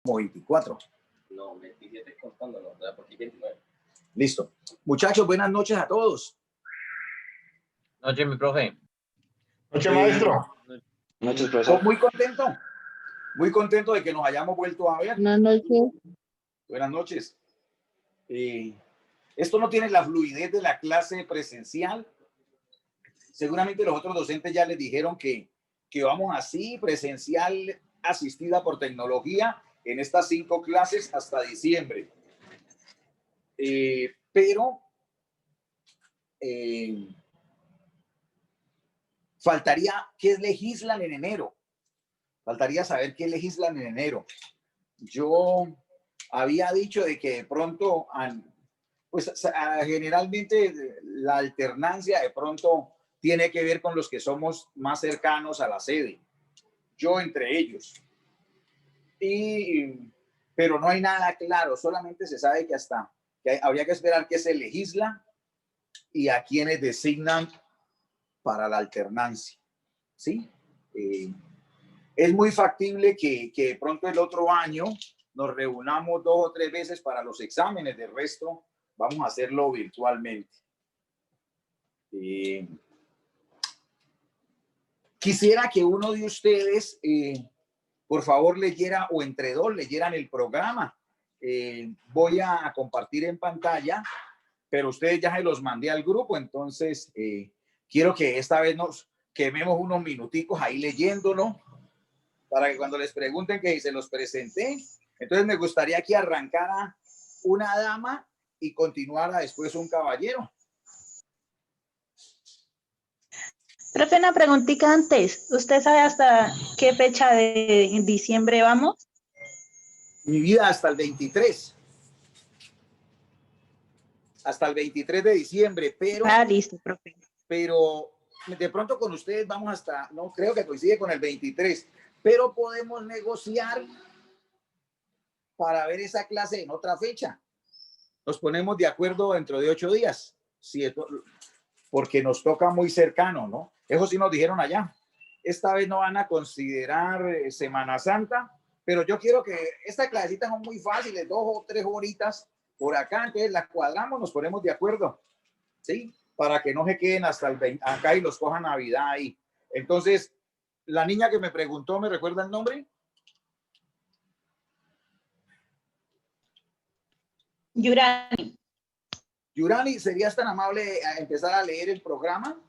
como 24. No, 27 contándonos, porque 29. Listo. Muchachos, buenas noches a todos. Noche, mi profe. Noche, maestro. Noches, profesor. Muy contento de que nos hayamos vuelto a ver. Buenas noches. Buenas noches. Esto no tiene la fluidez de la clase presencial. Seguramente los otros docentes ya les dijeron que vamos así, presencial, asistida por tecnología, en estas 5 clases hasta diciembre. Pero faltaría qué legislan en enero. Faltaría saber qué legislan en enero. Yo había dicho de que de pronto, pues generalmente la alternancia de pronto tiene que ver con los que somos más cercanos a la sede. Yo entre ellos. Pero no hay nada claro, solamente se sabe que habría que esperar que se legisla y a quienes designan para la alternancia. ¿Sí? Es muy factible que de pronto el otro año nos reunamos 2 o 3 veces para los exámenes, del resto vamos a hacerlo virtualmente. Quisiera que uno de ustedes, por favor, leyera o entre 2 leyeran el programa. Voy a compartir en pantalla, pero ustedes ya se los mandé al grupo, entonces quiero que esta vez nos quememos unos minuticos ahí leyéndolo, para que cuando les pregunten que se los presenté, entonces me gustaría que arrancara una dama y continuara después un caballero. Profe, una preguntita antes. ¿Usted sabe hasta qué fecha de diciembre vamos? Mi vida hasta el 23. Hasta el 23 de diciembre, pero... Ah, listo, profe. Pero de pronto con ustedes vamos hasta, no creo que coincide con el 23, pero podemos negociar para ver esa clase en otra fecha. Nos ponemos de acuerdo dentro de 8 días, si esto, porque nos toca muy cercano, ¿no? Eso sí nos dijeron allá. Esta vez no van a considerar Semana Santa, pero yo quiero que estas clasecitas son muy fáciles, 2 o 3 horitas por acá, entonces las cuadramos, nos ponemos de acuerdo, ¿sí? Para que no se queden hasta el 20 acá y los cojan Navidad ahí. Entonces, la niña que me preguntó, ¿me recuerda el nombre? Yurani. Yurani, ¿serías tan amable a empezar a leer el programa?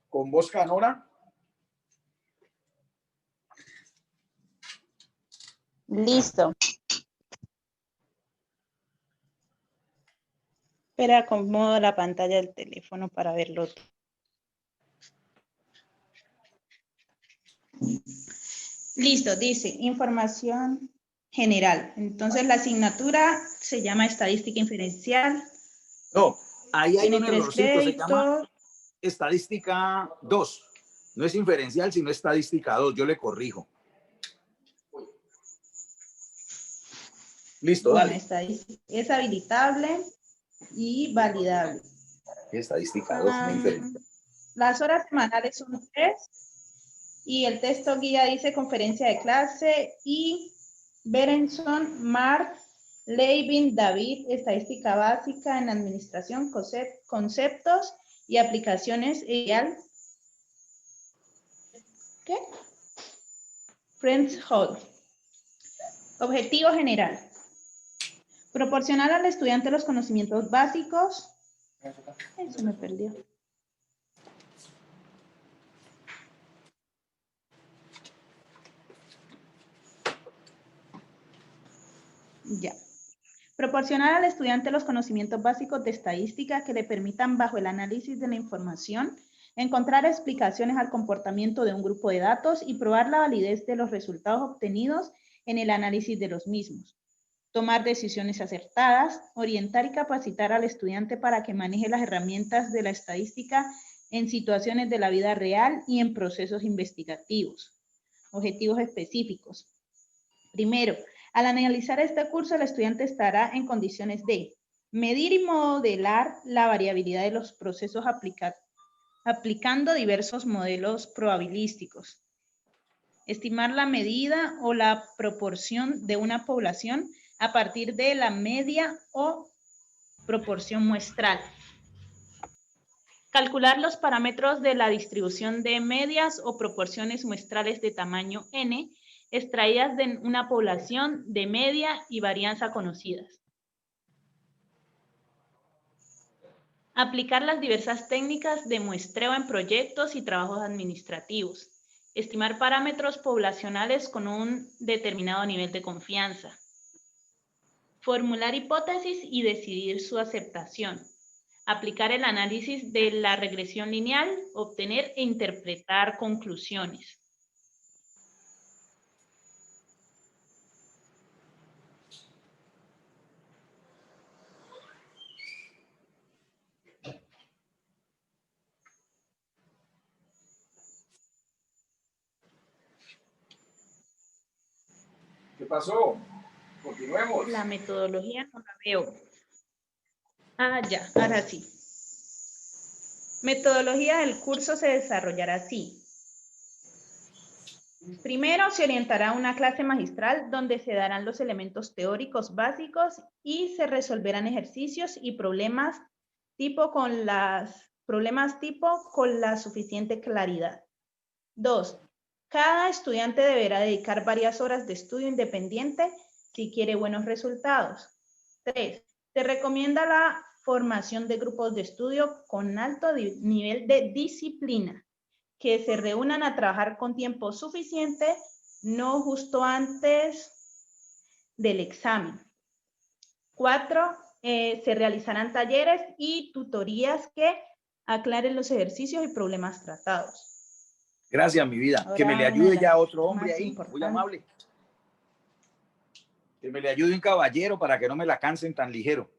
Con voz canora. Listo. Espera, acomodo la pantalla del teléfono para verlo. Listo, dice información general. Entonces la asignatura se llama estadística inferencial. No, ahí hay un 3 errorcito, se llama créditos. estadística 2. No es inferencial, sino estadística 2. Yo le corrijo. Listo, Bueno, dale. es habilitable y validable. Estadística 2, no inferencial. Las horas semanales son 3 y el texto guía dice conferencia de clase y Berenson, Mark, Levin, David, estadística básica en administración, conceptos y aplicaciones EIAL. ¿Qué? Friends Hall. Objetivo general. Proporcionar al estudiante los conocimientos básicos. Se me perdió. Ya. Proporcionar al estudiante los conocimientos básicos de estadística que le permitan, bajo el análisis de la información, encontrar explicaciones al comportamiento de un grupo de datos y probar la validez de los resultados obtenidos en el análisis de los mismos. Tomar decisiones acertadas, orientar y capacitar al estudiante para que maneje las herramientas de la estadística en situaciones de la vida real y en procesos investigativos. Objetivos específicos. Primero, al analizar este curso, el estudiante estará en condiciones de medir y modelar la variabilidad de los procesos aplicando diversos modelos probabilísticos. Estimar la medida o la proporción de una población a partir de la media o proporción muestral. Calcular los parámetros de la distribución de medias o proporciones muestrales de tamaño n, extraídas de una población de media y varianza conocidas. Aplicar las diversas técnicas de muestreo en proyectos y trabajos administrativos. Estimar parámetros poblacionales con un determinado nivel de confianza. Formular hipótesis y decidir su aceptación. Aplicar el análisis de la regresión lineal, obtener e interpretar conclusiones. ¿Qué pasó? Continuemos. La metodología no la veo. Ah, ya, ahora sí. Metodología del curso se desarrollará así. Primero se orientará una clase magistral donde se darán los elementos teóricos básicos y se resolverán ejercicios y problemas tipo con la suficiente claridad. 2. Cada estudiante deberá dedicar varias horas de estudio independiente si quiere buenos resultados. 3. Se recomienda la formación de grupos de estudio con alto nivel de disciplina, que se reúnan a trabajar con tiempo suficiente, no justo antes del examen. 4. Se realizarán talleres y tutorías que aclaren los ejercicios y problemas tratados. Gracias, mi vida. Ahora Que me le una ayude de ya las otro hombre más ahí, muy importantes. amable. Que me le ayude un caballero para que no me la cansen tan ligero.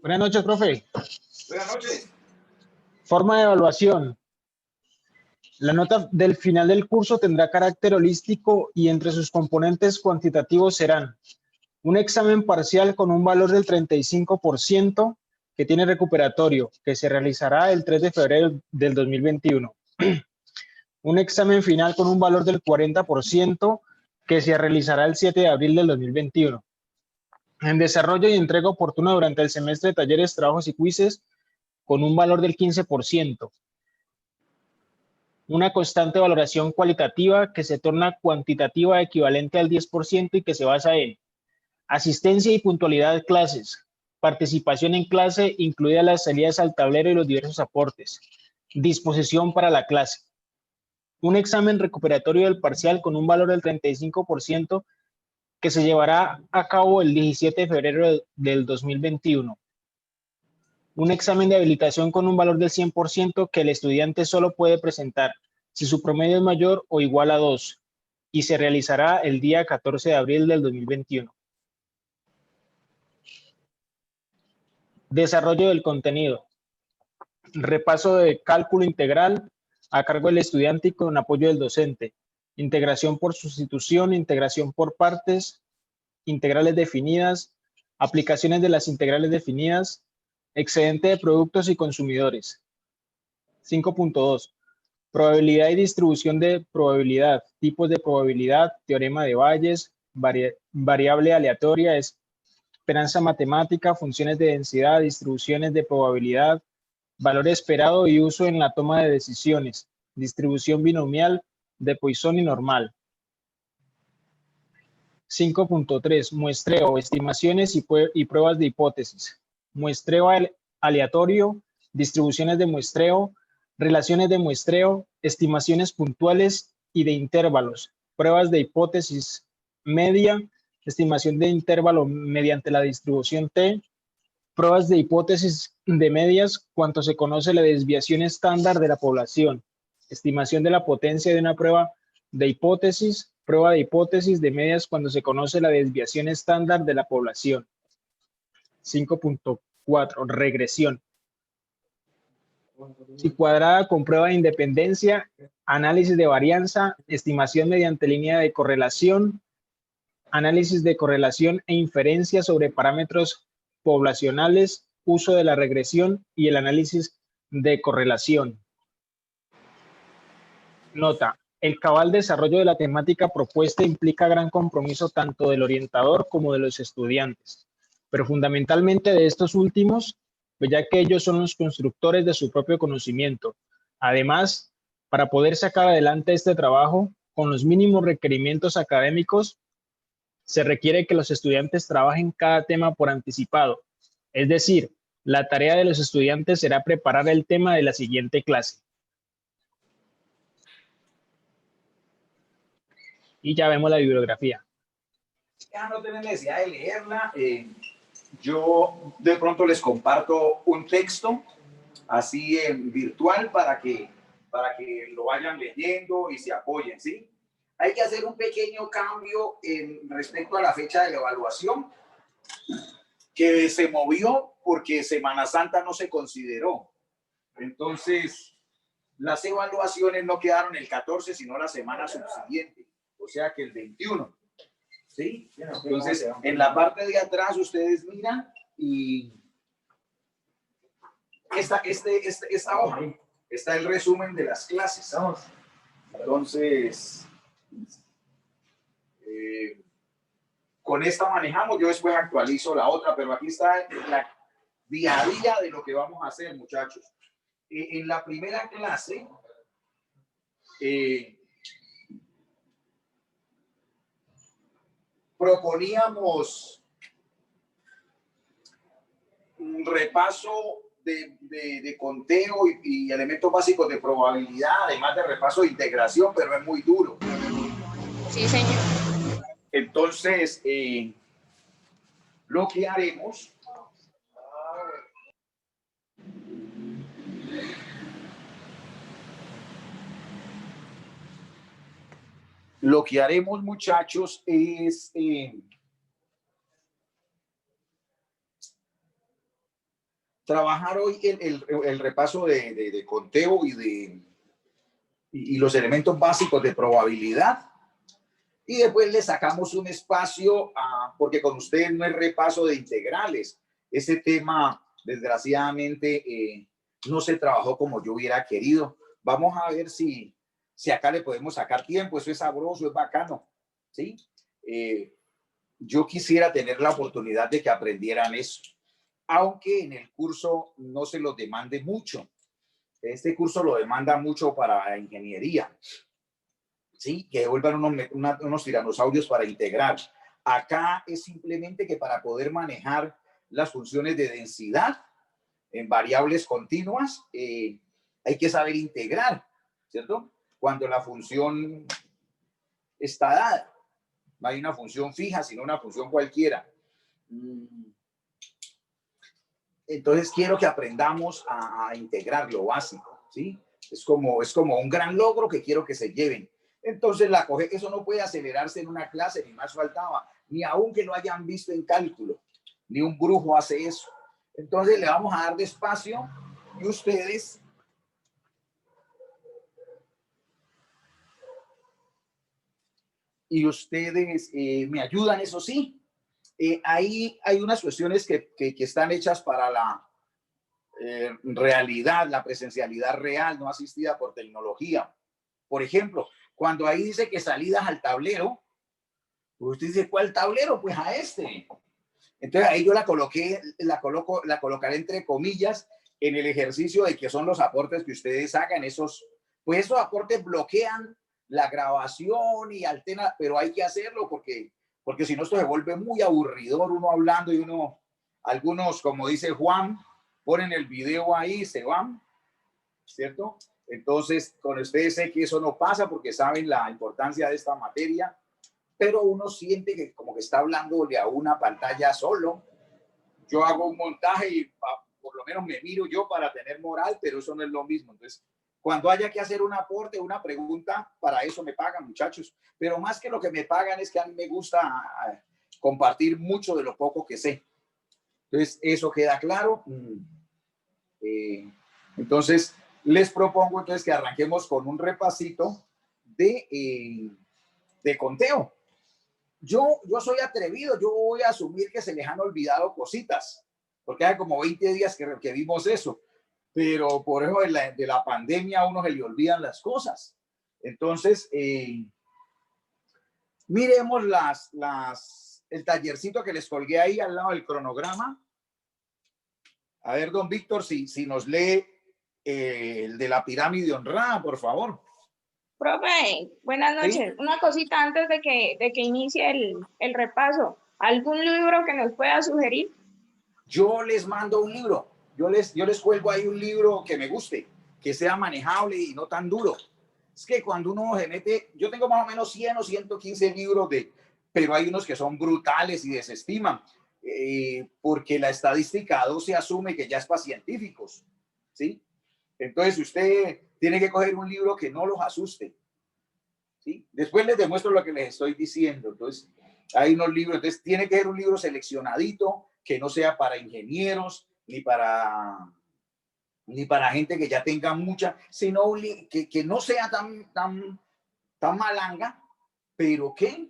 Buenas noches, profe. Buenas noches. Forma de evaluación. La nota del final del curso tendrá carácter holístico y entre sus componentes cuantitativos serán un examen parcial con un valor del 35% que tiene recuperatorio, que se realizará el 3 de febrero del 2021. Un examen final con un valor del 40% que se realizará el 7 de abril del 2021. En desarrollo y entrega oportuna durante el semestre de talleres, trabajos y quizzes con un valor del 15%. Una constante valoración cualitativa que se torna cuantitativa equivalente al 10% y que se basa en asistencia y puntualidad de clases, participación en clase, incluidas las salidas al tablero y los diversos aportes, disposición para la clase. Un examen recuperatorio del parcial con un valor del 35% que se llevará a cabo el 17 de febrero del 2021. Un examen de habilitación con un valor del 100% que el estudiante solo puede presentar si su promedio es mayor o igual a 2 y se realizará el día 14 de abril del 2021. Desarrollo del contenido. Repaso de cálculo integral a cargo del estudiante y con apoyo del docente. Integración por sustitución, integración por partes, integrales definidas, aplicaciones de las integrales definidas, excedente de productos y consumidores. 5.2. Probabilidad y distribución de probabilidad, tipos de probabilidad, teorema de Bayes, variable aleatoria, esperanza matemática, funciones de densidad, distribuciones de probabilidad, valor esperado y uso en la toma de decisiones, distribución binomial de Poisson y normal. 5.3. Muestreo, estimaciones y pruebas de hipótesis. Muestreo aleatorio, distribuciones de muestreo, relaciones de muestreo, estimaciones puntuales y de intervalos, pruebas de hipótesis media, estimación de intervalo mediante la distribución T, pruebas de hipótesis de medias cuando se conoce la desviación estándar de la población, estimación de la potencia de una prueba de hipótesis, prueba de hipótesis de medias cuando se conoce la desviación estándar de la población. 5.4. Regresión. Si cuadrada con prueba de independencia, análisis de varianza, estimación mediante línea de correlación, análisis de correlación e inferencia sobre parámetros poblacionales, uso de la regresión y el análisis de correlación. Nota, el cabal desarrollo de la temática propuesta implica gran compromiso tanto del orientador como de los estudiantes, pero fundamentalmente de estos últimos, pues ya que ellos son los constructores de su propio conocimiento. Además, para poder sacar adelante este trabajo con los mínimos requerimientos académicos, se requiere que los estudiantes trabajen cada tema por anticipado. Es decir, la tarea de los estudiantes será preparar el tema de la siguiente clase. Y ya vemos la bibliografía. Ya no tienen necesidad de leerla. Yo de pronto les comparto un texto así en virtual para que lo vayan leyendo y se apoyen, ¿sí? Hay que hacer un pequeño cambio respecto a la fecha de la evaluación, que se movió porque Semana Santa no se consideró. Entonces, las evaluaciones no quedaron el 14, sino la semana subsiguiente, o sea que el 21. ¿Sí? Entonces, en la parte de atrás ustedes miran y esta hoja está el resumen de las clases. Entonces, con esta manejamos. Yo después actualizo la otra, pero aquí está la día a día de lo que vamos a hacer, muchachos. En la primera clase, proponíamos un repaso de conteo y elementos básicos de probabilidad, además de repaso de integración, pero es muy duro. Sí, señor. Entonces, lo que haremos muchachos, es trabajar hoy el repaso de conteo y los elementos básicos de probabilidad. Y después le sacamos un espacio, porque con ustedes no es repaso de integrales. Ese tema, desgraciadamente, no se trabajó como yo hubiera querido. Vamos a ver si acá le podemos sacar tiempo. Eso es sabroso, es bacano, ¿sí? Yo quisiera tener la oportunidad de que aprendieran eso, aunque en el curso no se los demande mucho. Este curso lo demanda mucho para ingeniería, ¿sí? Que vuelvan unos tiranosaurios para integrar. Acá es simplemente que para poder manejar las funciones de densidad en variables continuas, hay que saber integrar, ¿cierto? Cuando la función está dada. No hay una función fija, sino una función cualquiera. Entonces quiero que aprendamos a integrar lo básico, ¿sí? Es como un gran logro que quiero que se lleven. Entonces eso no puede acelerarse en una clase, ni más faltaba, ni aun que lo hayan visto en cálculo, ni un brujo hace eso. Entonces le vamos a dar despacio y ustedes me ayudan, eso sí. Ahí hay unas cuestiones que están hechas para la realidad, la presencialidad real, no asistida por tecnología. Por ejemplo, cuando ahí dice que salidas al tablero, usted dice, ¿cuál tablero? Pues a este. Entonces ahí yo la colocaré entre comillas en el ejercicio de que son los aportes que ustedes hagan. Esos aportes bloquean la grabación y alternan, pero hay que hacerlo porque si no esto se vuelve muy aburridor, uno hablando y algunos, como dice Juan, ponen el video ahí y se van, ¿cierto? Entonces, con ustedes sé que eso no pasa porque saben la importancia de esta materia, pero uno siente que como que está hablándole a una pantalla solo. Yo hago un montaje y por lo menos me miro yo para tener moral, pero eso no es lo mismo. Entonces, cuando haya que hacer un aporte, una pregunta, para eso me pagan, muchachos. Pero más que lo que me pagan es que a mí me gusta compartir mucho de lo poco que sé. Entonces, eso queda claro. Entonces, les propongo entonces que arranquemos con un repasito de conteo. Yo soy atrevido, yo voy a asumir que se les han olvidado cositas, porque hace como 20 días que vimos eso. Pero por eso de la pandemia a uno se le olvidan las cosas. Entonces, miremos el tallercito que les colgué ahí al lado del cronograma. A ver, don Víctor, si nos lee el de la pirámide honrada, por favor. Profe, buenas noches. Sí. Una cosita antes de que inicie el repaso. ¿Algún libro que nos pueda sugerir? Yo les mando un libro. Yo les cuelgo ahí un libro que me guste, que sea manejable y no tan duro. Es que cuando uno se mete, yo tengo más o menos 100 o 115 libros pero hay unos que son brutales y desestiman, porque la estadística 12 asume que ya es para científicos, ¿sí? Entonces usted tiene que coger un libro que no los asuste, ¿sí? Después les demuestro lo que les estoy diciendo. Entonces, hay unos libros, entonces tiene que ser un libro seleccionadito, que no sea para ingenieros, ni para gente que ya tenga mucha, sino que no sea tan malanga, pero que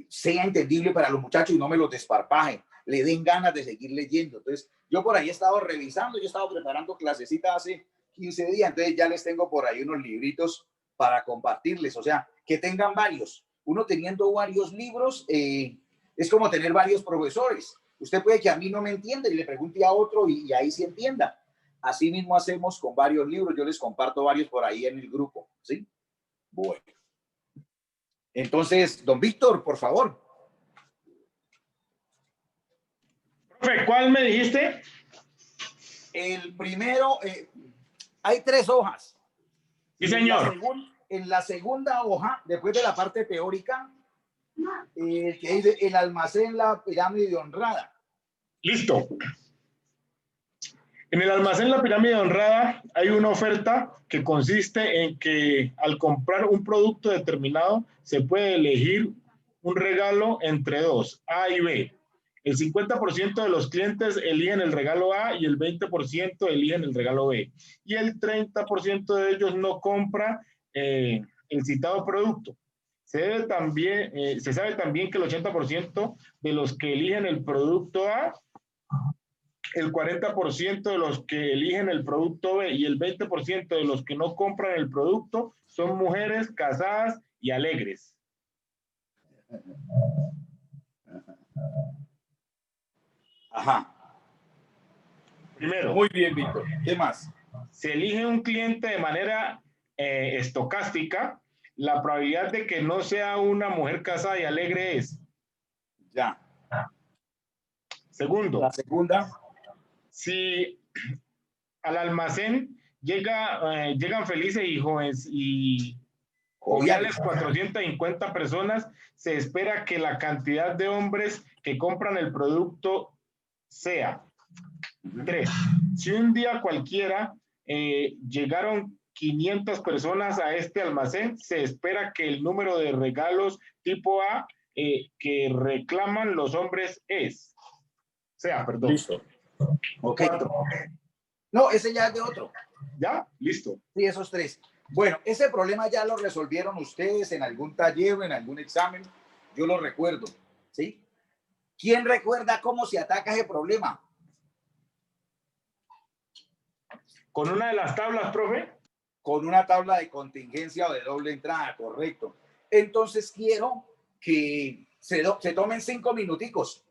sea entendible para los muchachos y no me los desparpaje, le den ganas de seguir leyendo. Entonces, yo por ahí he estado revisando, yo he estado preparando clasecitas hace 15 días, entonces ya les tengo por ahí unos libritos para compartirles, o sea, que tengan varios. Uno teniendo varios libros, es como tener varios profesores. Usted puede que a mí no me entienda y le pregunte a otro y ahí sí entienda. Así mismo hacemos con varios libros, yo les comparto varios por ahí en el grupo, ¿sí? Bueno. Entonces, don Víctor, por favor. Profe, ¿cuál me dijiste? El primero, hay 3 hojas. Sí, señor. En la segunda hoja, después de la parte teórica, que dice el almacén, la pirámide honrada. Listo. En el almacén La Pirámide Honrada hay una oferta que consiste en que al comprar un producto determinado se puede elegir un regalo entre dos, A y B. El 50% de los clientes eligen el regalo A y el 20% eligen el regalo B. Y el 30% de ellos no compra el citado producto. Se sabe también que el 80% de los que eligen el producto A, el 40% de los que eligen el producto B y el 20% de los que no compran el producto son mujeres casadas y alegres. Ajá. Primero, Muy bien, Víctor. ¿Qué más? se elige un cliente de manera estocástica. La probabilidad de que no sea una mujer casada y alegre es. Ya. Segundo, La segunda. si al almacén llegan felices y jóvenes y joviales 450 personas, se espera que la cantidad de hombres que compran el producto sea 3. Si un día cualquiera llegaron 500 personas a este almacén, se espera que el número de regalos tipo A que reclaman los hombres perdón. Listo. Ok. 4. No, ese ya es de otro. ¿Ya? Listo. Sí, esos 3. Bueno, ese problema ya lo resolvieron ustedes en algún taller o en algún examen. Yo lo recuerdo, ¿sí? ¿Quién recuerda cómo se ataca ese problema? ¿Con una de las tablas, profe? Con una tabla de contingencia o de doble entrada, correcto. Entonces quiero que se tomen 5 minuticos.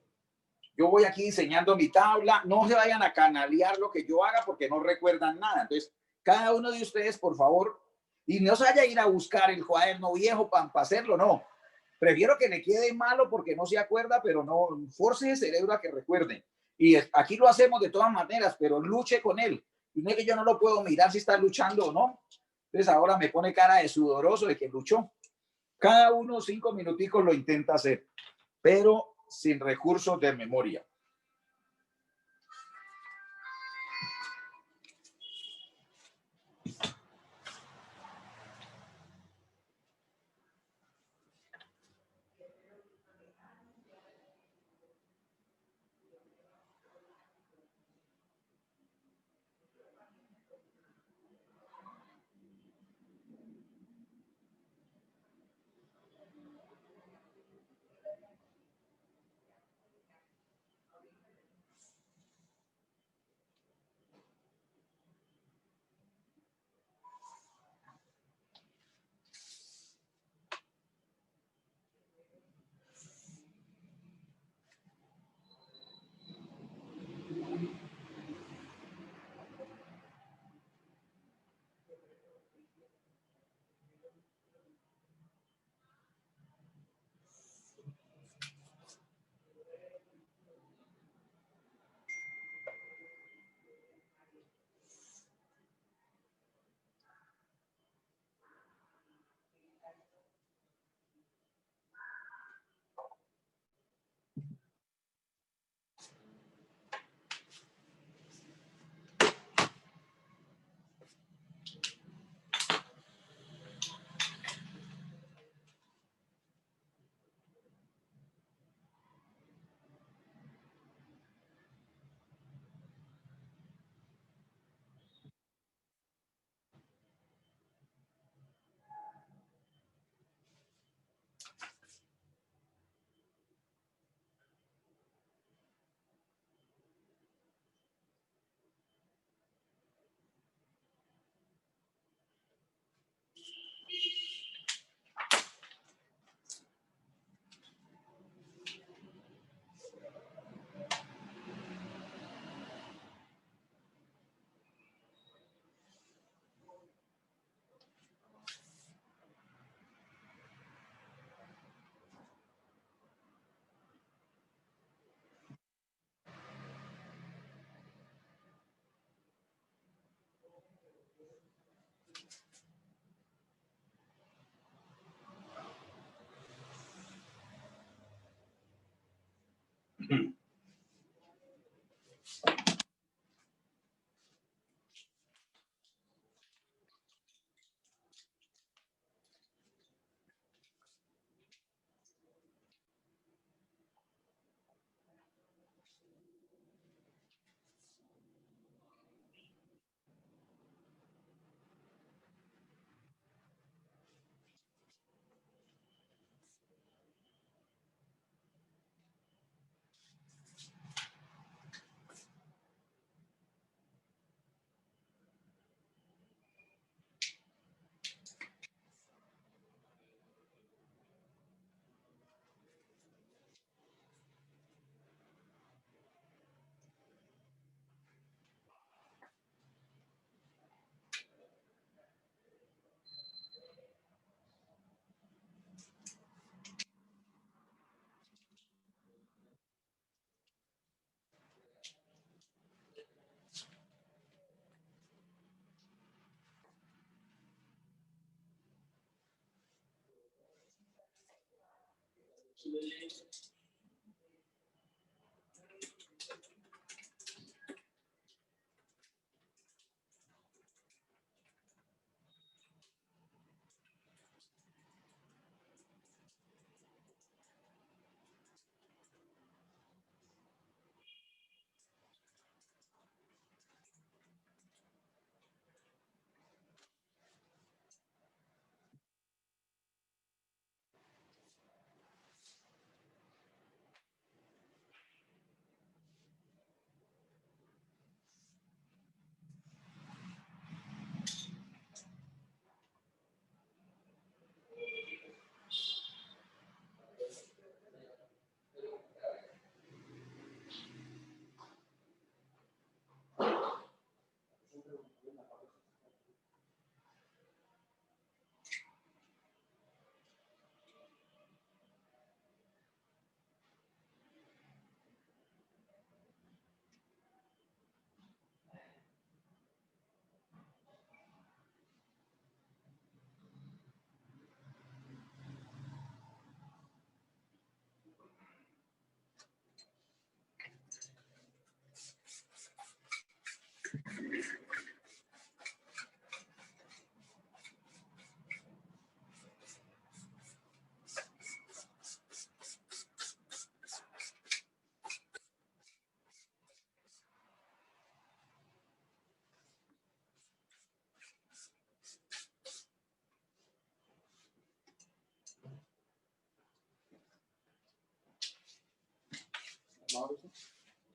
Yo voy aquí diseñando mi tabla. No se vayan a canalear lo que yo haga porque no recuerdan nada. Entonces, cada uno de ustedes, por favor, y no se vaya a ir a buscar el cuaderno viejo para hacerlo, no. Prefiero que le quede malo porque no se acuerda, pero no force el cerebro a que recuerde. Y aquí lo hacemos de todas maneras, pero luche con él. Y no es que yo no lo puedo mirar si está luchando o no. Entonces ahora me pone cara de sudoroso de que luchó. Cada uno 5 minuticos lo intenta hacer, pero sin recursos de memoria.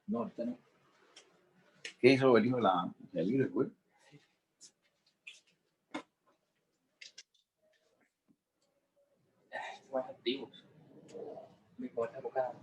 No, ahorita no. ¿Qué hizo el hijo de del libro, güey? Más activos. Mi cuarta bocada.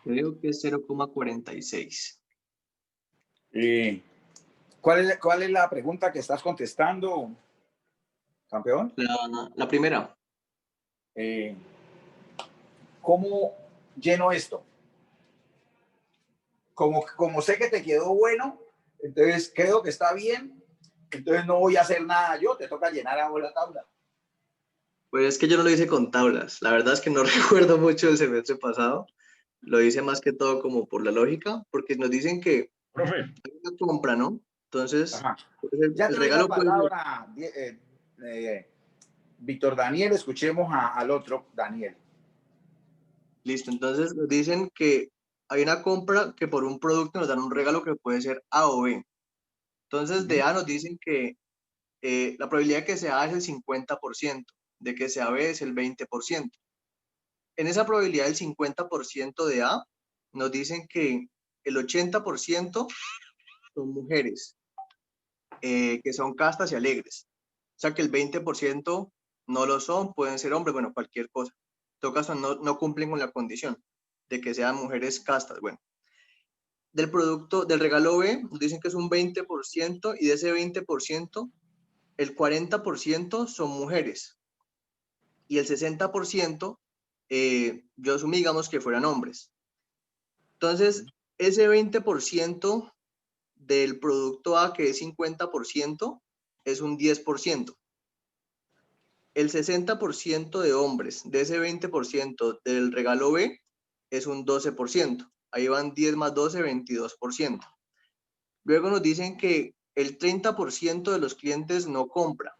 Creo que es 0,46. ¿Cuál es la pregunta que estás contestando, campeón? La primera. ¿Cómo lleno esto? Como sé que te quedó bueno, entonces creo que está bien, entonces no voy a hacer nada yo, te toca llenar ahora la tabla. Pues es que yo no lo hice con tablas. La verdad es que no recuerdo mucho del semestre pasado. Lo hice más que todo como por la lógica, porque nos dicen que Profe, hay una compra, ¿no? Entonces, Ajá. pues, Ya el te doy la regalo puede ser. palabra, Víctor Daniel, escuchemos al otro Daniel. Listo, entonces nos dicen que hay una compra que por un producto nos dan un regalo que puede ser A o B. Entonces, de A nos dicen que la probabilidad de que sea A es el 50%, de que sea B es el 20%. En esa probabilidad del 50% de A, nos dicen que el 80% son mujeres, que son castas y alegres. O sea que el 20% no lo son, pueden ser hombres, bueno, cualquier cosa. En todo caso, no cumplen con la condición de que sean mujeres castas. Bueno, del producto, del regalo B, nos dicen que es un 20% y de ese 20%, el 40% son mujeres y el 60% yo asumí, digamos, que fueran hombres. Entonces, ese 20% del producto A, que es 50%, es un 10%. El 60% de hombres de ese 20% del regalo B es un 12%. Ahí van 10 más 12, 22%. Luego nos dicen que el 30% de los clientes no compra.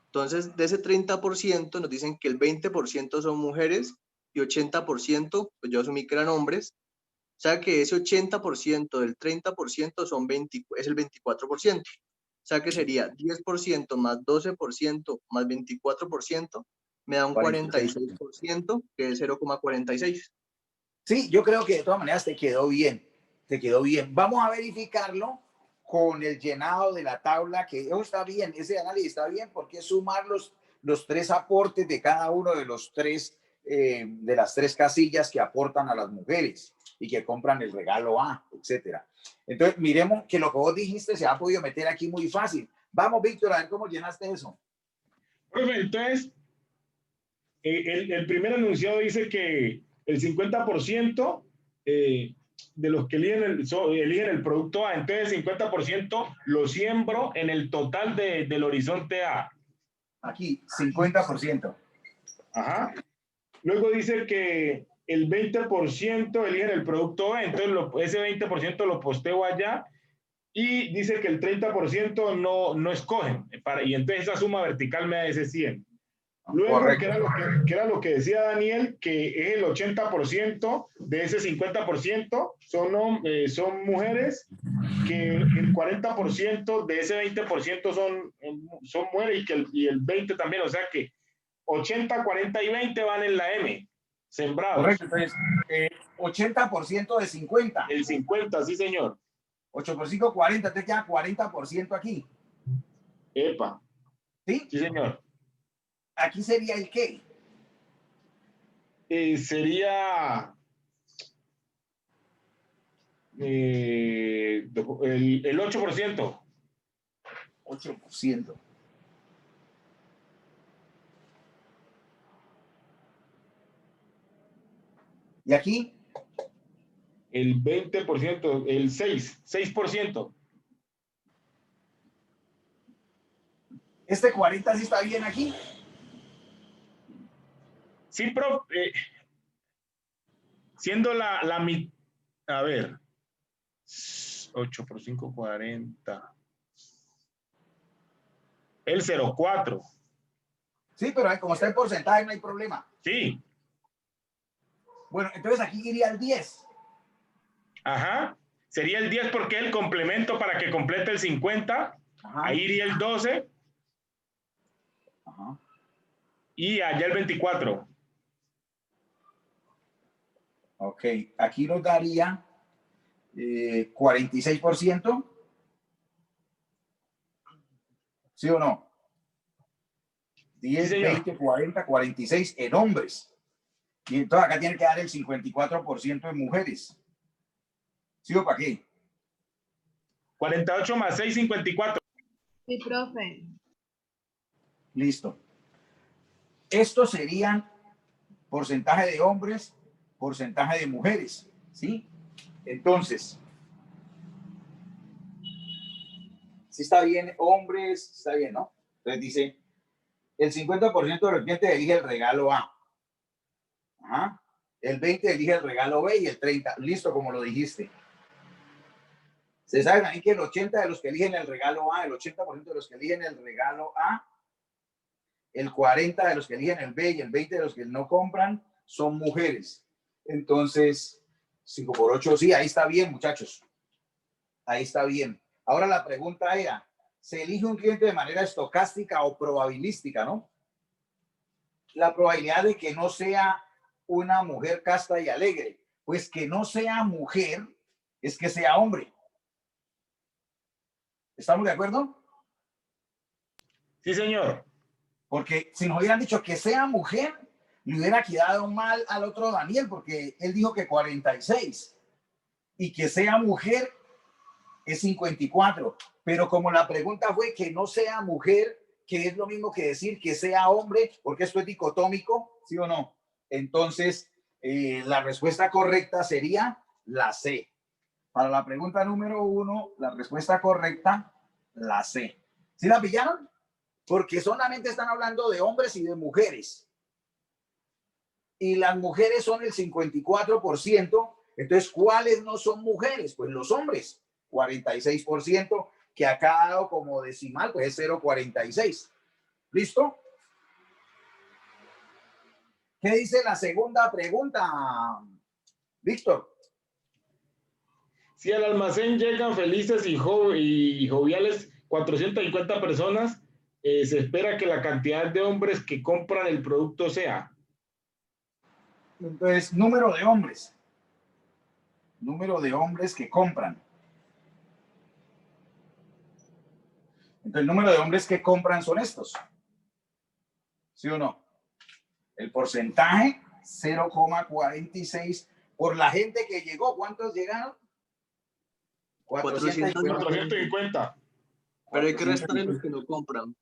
Entonces, de ese 30% nos dicen que el 20% son mujeres y 80%, pues yo asumí que eran hombres. O sea que ese 80% del 30% es el 24%. O sea que sería 10% más 12% más 24%, me da un 46%, que es 0,46. Sí, yo creo que de todas maneras te quedó bien, te quedó bien. Vamos a verificarlo con el llenado de la tabla, que eso está bien, ese análisis está bien, porque es sumar los tres aportes de cada uno de los tres, de las tres casillas que aportan a las mujeres y que compran el regalo A, etcétera. Entonces, miremos que lo que vos dijiste se ha podido meter aquí muy fácil. Vamos, Víctor, a ver cómo llenaste eso. profe, entonces, el primer enunciado dice que el 50% de los que eligen el producto A, entonces el 50% lo siembro en el total del horizonte A. Aquí, 50%. Ajá. Luego dice que el 20% eligen el producto B, entonces ese 20% lo posteo allá y dice que el 30% no escogen, y entonces esa suma vertical me da ese 100. Luego, que era lo que decía Daniel, que es el 80% de ese 50% son mujeres, que el 40% de ese 20% son mujeres y el 20% también, o sea que 80, 40 y 20 van en la M, sembrados. Correcto, entonces 80% de 50. El 50, sí señor. 8 por 5, 40, te queda 40% aquí. Epa. ¿Sí? Sí señor. Aquí sería el qué. Sería el 8%. 8%. ¿Y aquí? El 20%, el 6%. ¿Este 40 sí está bien aquí? Sí, prof, siendo la mitad, a ver, 8 por 5, 40. El 0,4. Sí, pero como está en porcentaje no hay problema. Sí. Bueno, entonces aquí iría el 10. Ajá. Sería el 10 porque es el complemento para que complete el 50. Ajá. Ahí iría el 12. Ajá. Y allá el 24. Ok, aquí nos daría 46%. ¿Sí o no? 10, Sí, 20, 40, 46 en hombres. Y entonces acá tiene que dar el 54% de mujeres. ¿Sí o para qué? 48 más 6, 54. Sí, profe. Listo. Estos serían porcentaje de hombres, porcentaje de mujeres, ¿sí? Entonces, si está bien, hombres, está bien, ¿no? Entonces dice, el 50% de los clientes elige el regalo A. Ajá. El 20% elige el regalo B y el 30%, listo, como lo dijiste. Se sabe también que el 80% de los que eligen el regalo A, el 80% de los que eligen el regalo A, el 40% de los que eligen el B y el 20% de los que no compran son mujeres. Entonces, 5 por 8, sí, ahí está bien, muchachos. Ahí está bien. Ahora la pregunta era, ¿se elige un cliente de manera estocástica o probabilística, no? La probabilidad de que no sea una mujer casta y alegre, pues que no sea mujer es que sea hombre. ¿Estamos de acuerdo? Sí, señor. Porque si nos hubieran dicho que sea mujer, le hubiera quedado mal al otro Daniel, porque él dijo que 46 y que sea mujer es 54. Pero como la pregunta fue que no sea mujer, que es lo mismo que decir que sea hombre, porque esto es dicotómico, ¿sí o no? Entonces, la respuesta correcta sería la C. Para la pregunta número 1, la respuesta correcta, la C. ¿Sí la pillaron? Porque solamente están hablando de hombres y de mujeres. Y las mujeres son el 54%. Entonces, ¿cuáles no son mujeres? Pues los hombres, 46%, que acá ha dado como decimal, pues es 0,46. ¿Listo? ¿Qué dice la segunda pregunta, Víctor? Si al almacén llegan felices y joviales 450 personas, se espera que la cantidad de hombres que compran el producto sea. Entonces, número de hombres. Número de hombres que compran. Entonces, el número de hombres que compran son estos. ¿Sí o no? El porcentaje, 0,46. Por la gente que llegó, ¿cuántos llegaron? 450. Pero hay que restarle los que no compran.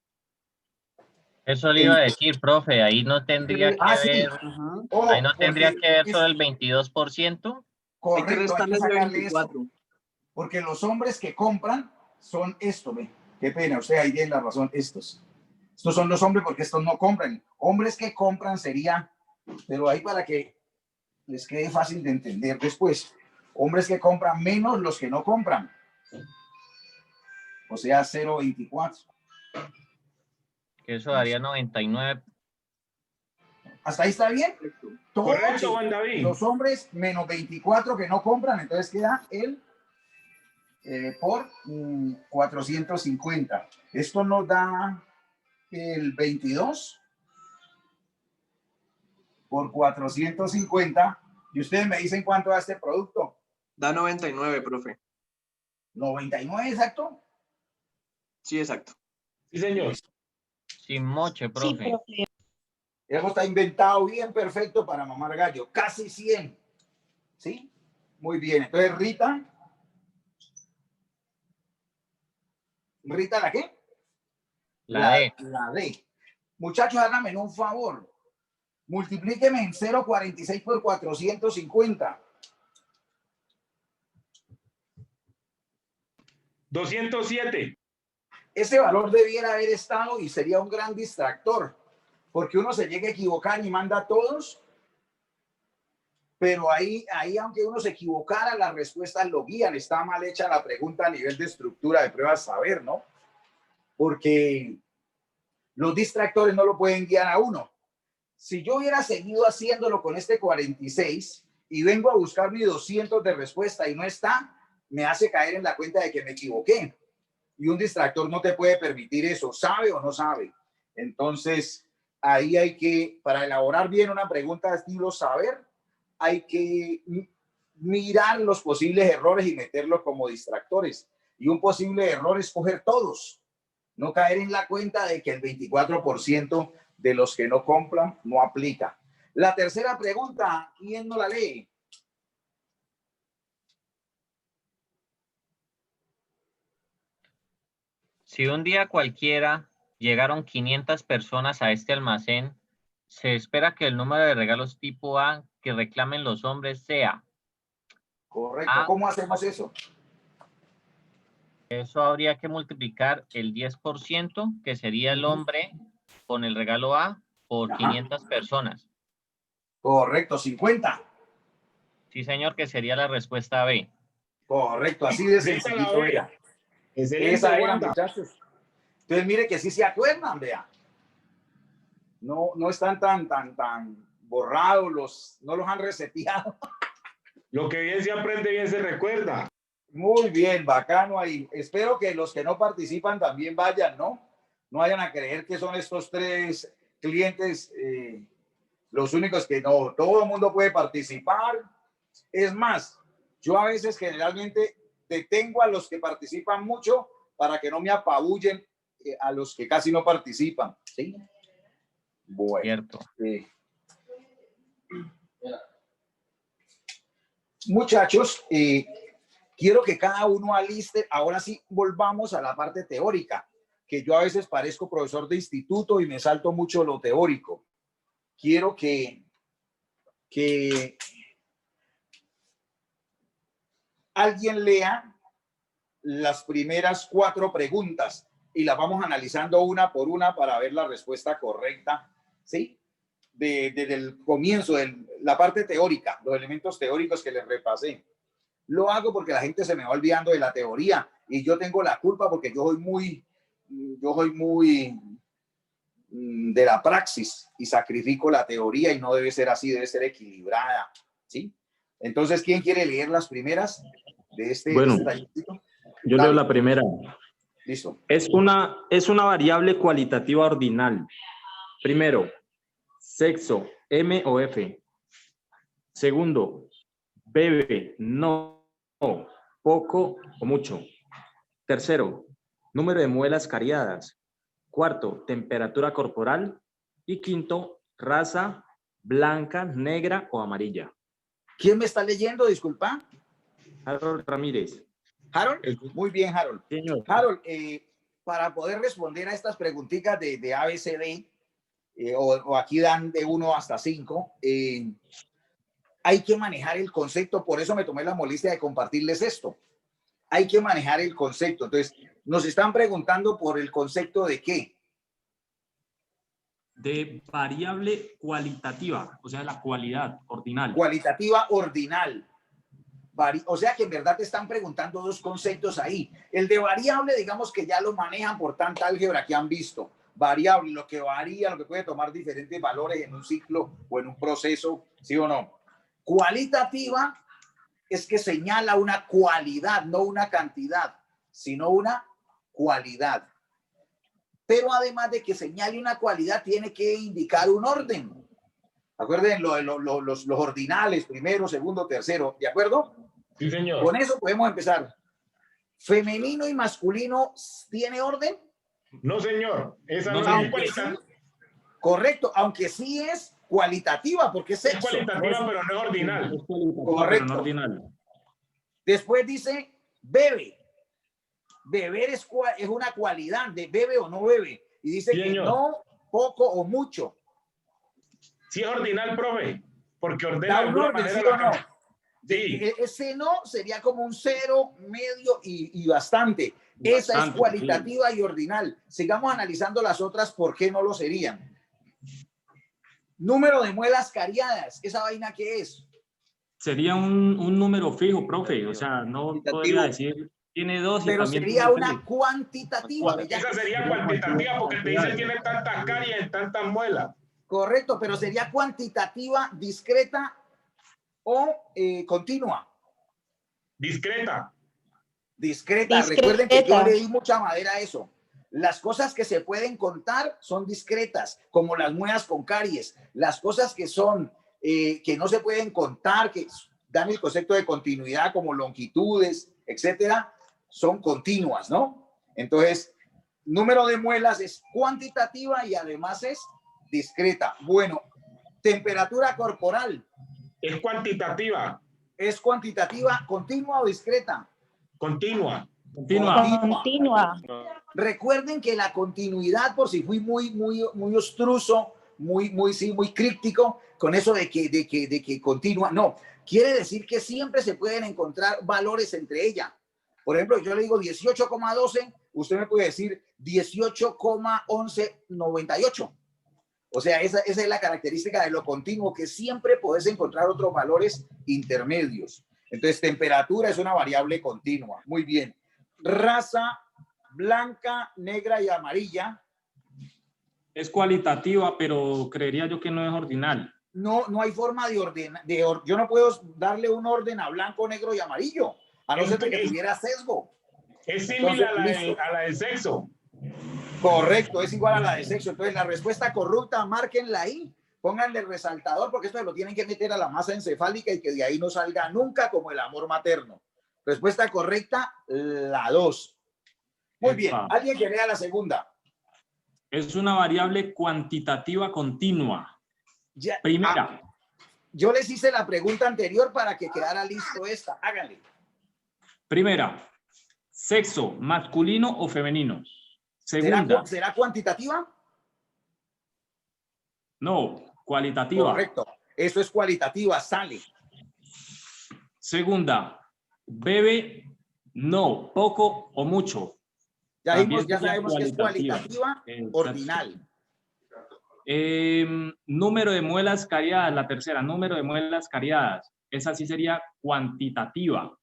Eso le iba a decir, profe, ahí no tendría que Sí. ver, Oh, ahí no tendría que ver solo el 22%. Correcto, Hay que restarle ese sacarle 24. eso, porque los hombres que compran son esto, ¿ve? Qué pena, usted ahí tiene la razón, estos. Estos son los hombres porque estos no compran. Hombres que compran sería, pero ahí para que les quede fácil de entender después. Hombres que compran menos los que no compran. O sea, 0,24. Que eso daría 99. ¿Hasta ahí está bien? Todos Correcto, Juan David. los hombres menos 24 que no compran, entonces queda el por 450. Esto nos da el 22 por 450. Y ustedes me dicen cuánto da este producto. Da 99, profe. 99 exacto. Sí, exacto. Sí, señor. Sin moche, Sí, profe. profe. Eso está inventado bien perfecto para mamar gallo. Casi 100. ¿Sí? Muy bien. Entonces, Rita. ¿Rita la qué? La D. La D. Muchachos, háganme un favor. Multiplíqueme en 0,46 por 450. 207. Ese valor debiera haber estado y sería un gran distractor, porque uno se llega a equivocar y manda a todos, pero ahí aunque uno se equivocara, las respuestas lo guían. Está mal hecha la pregunta a nivel de estructura de pruebas saber, ¿no? Porque los distractores no lo pueden guiar a uno. Si yo hubiera seguido haciéndolo con este 46 y vengo a buscar mi 200 de respuesta y no está, me hace caer en la cuenta de que me equivoqué. Y un distractor no te puede permitir eso, sabe o no sabe. Entonces, ahí hay que, para elaborar bien una pregunta de estilo saber, hay que mirar los posibles errores y meterlos como distractores. Y un posible error es coger todos, no caer en la cuenta de que el 24% de los que no compran no aplica. La tercera pregunta, ¿quién no la lee? Si un día cualquiera llegaron 500 personas a este almacén, se espera que el número de regalos tipo A que reclamen los hombres sea. Correcto. A, ¿Cómo hacemos eso? eso habría que multiplicar el 10%, que sería el hombre, con el regalo A por 500 personas. Correcto, 50. Sí, señor, que sería la respuesta B. Correcto, así de Esa la sencillito ve. era. Excelente, Esa era, Wanda. muchachos. Entonces, mire que sí se acuerdan, vea. No están tan borrados, no los han reseteado. Lo que bien se aprende, bien se recuerda. Muy bien, bacano ahí. Espero que los que no participan también vayan, ¿no? No vayan a creer que son estos 3 clientes los únicos que no. Todo el mundo puede participar. Es más, yo a veces generalmente detengo a los que participan mucho para que no me apabullen a los que casi no participan. ¿Sí? Bueno. Cierto. Muchachos, quiero que cada uno aliste. Ahora sí, volvamos a la parte teórica, que yo a veces parezco profesor de instituto y me salto mucho lo teórico. Quiero que alguien lea las primeras 4 preguntas y las vamos analizando una por una para ver la respuesta correcta, ¿sí? Desde el comienzo, de la parte teórica, los elementos teóricos que les repasé. Lo hago porque la gente se me va olvidando de la teoría y yo tengo la culpa porque yo soy muy de la praxis y sacrifico la teoría y no debe ser así, debe ser equilibrada, ¿sí? Entonces, ¿quién quiere leer las primeras de este? Bueno, yo leo la primera. Listo. Es una variable cualitativa ordinal. Primero, sexo, M o F. Segundo, bebe, no, poco o mucho. Tercero, número de muelas cariadas. Cuarto, temperatura corporal. Y quinto, raza, blanca, negra o amarilla. ¿Quién me está leyendo? Disculpa. Harold Ramírez. Harold, muy bien, Harold. Señor. Harold, para poder responder a estas preguntitas de ABCD, o aquí dan de 1 hasta 5, hay que manejar el concepto. Por eso me tomé la molestia de compartirles esto. Hay que manejar el concepto. Entonces, nos están preguntando por el concepto de qué. De variable cualitativa, o sea, la cualidad ordinal. Cualitativa ordinal. O sea que en verdad te están preguntando 2 conceptos ahí. El de variable, digamos que ya lo manejan por tanta álgebra que han visto. Variable, lo que varía, lo que puede tomar diferentes valores en un ciclo o en un proceso, ¿sí o no? Cualitativa es que señala una cualidad, no una cantidad, sino una cualidad. Pero además de que señale una cualidad, tiene que indicar un orden. Acuerden los ordinales, primero, segundo, tercero, ¿de acuerdo? Sí, señor. Con eso podemos empezar. ¿Femenino y masculino tiene orden? No, señor. Esa No, no, señor. es cualitativa. Correcto, aunque sí es cualitativa, porque es sexo. Es cualitativa, pero no es ordinal. Es cualitativa, Correcto. pero no ordinal. Después dice bebe. Beber es una cualidad de bebe o no bebe. Y dice Sí, que señor. no, poco o mucho. Sí es ordinal, profe, porque ordena Da de un alguna orden, manera ¿sí o la- no? Sí, Ese no sería como un 0, medio y bastante. Esa es Bastante, cualitativa y ordinal. Sigamos analizando las otras, ¿por qué no lo serían? Número de muelas cariadas. ¿Esa vaina qué es? Sería un número fijo, profe. O sea, no Cuantitativo. podría decir tiene 2 y Pero también sería tiene una 3. cuantitativa. ¿ya? esa sería cuantitativa, porque te dice tiene tantas caries en tantas muelas. Correcto, pero sería cuantitativa, discreta o continua. Discreta. Discreta. Recuerden que yo le di mucha madera a eso. Las cosas que se pueden contar son discretas, como las muelas con caries. Las cosas que son que no se pueden contar, que dan el concepto de continuidad, como longitudes, etcétera, son continuas, ¿no? Entonces, número de muelas es cuantitativa y además es discreta. Bueno, Temperatura corporal. Es cuantitativa. ¿Es cuantitativa, continua o discreta? Continua. Continua. Recuerden que la continuidad, por si fui muy obstruso, muy críptico con eso de que continua, no. Quiere decir que siempre se pueden encontrar valores entre ellas. Por ejemplo, yo le digo 18,12, usted me puede decir 18,1198. O sea, esa es la característica de lo continuo, que siempre podés encontrar otros valores intermedios. Entonces, temperatura es una variable continua. Muy bien. Raza blanca, negra y amarilla. Es cualitativa, pero creería yo que no es ordinal. No hay forma de ordenar. Yo no puedo darle un orden a blanco, negro y amarillo, a no ser que tuviera sesgo. Es similar a la de sexo. Correcto, es igual a la de sexo. Entonces, la respuesta correcta, márquenla ahí. Pónganle el resaltador, porque esto lo tienen que meter a la masa encefálica y que de ahí no salga nunca como el amor materno. Respuesta correcta, la 2. Muy bien. ¿Alguien que lea la segunda? Es una variable cuantitativa continua. Primera. Yo les hice la pregunta anterior para que quedara listo esta. Háganle. Primera. Sexo, masculino o femenino. Segunda. ¿Será cuantitativa? No, cualitativa. Correcto. Eso es cualitativa, sale. Segunda. Bebe, no, poco o mucho. Ya sabemos que es cualitativa, ordinal. Número de muelas cariadas, la tercera, número de muelas cariadas. Esa sí sería cuantitativa,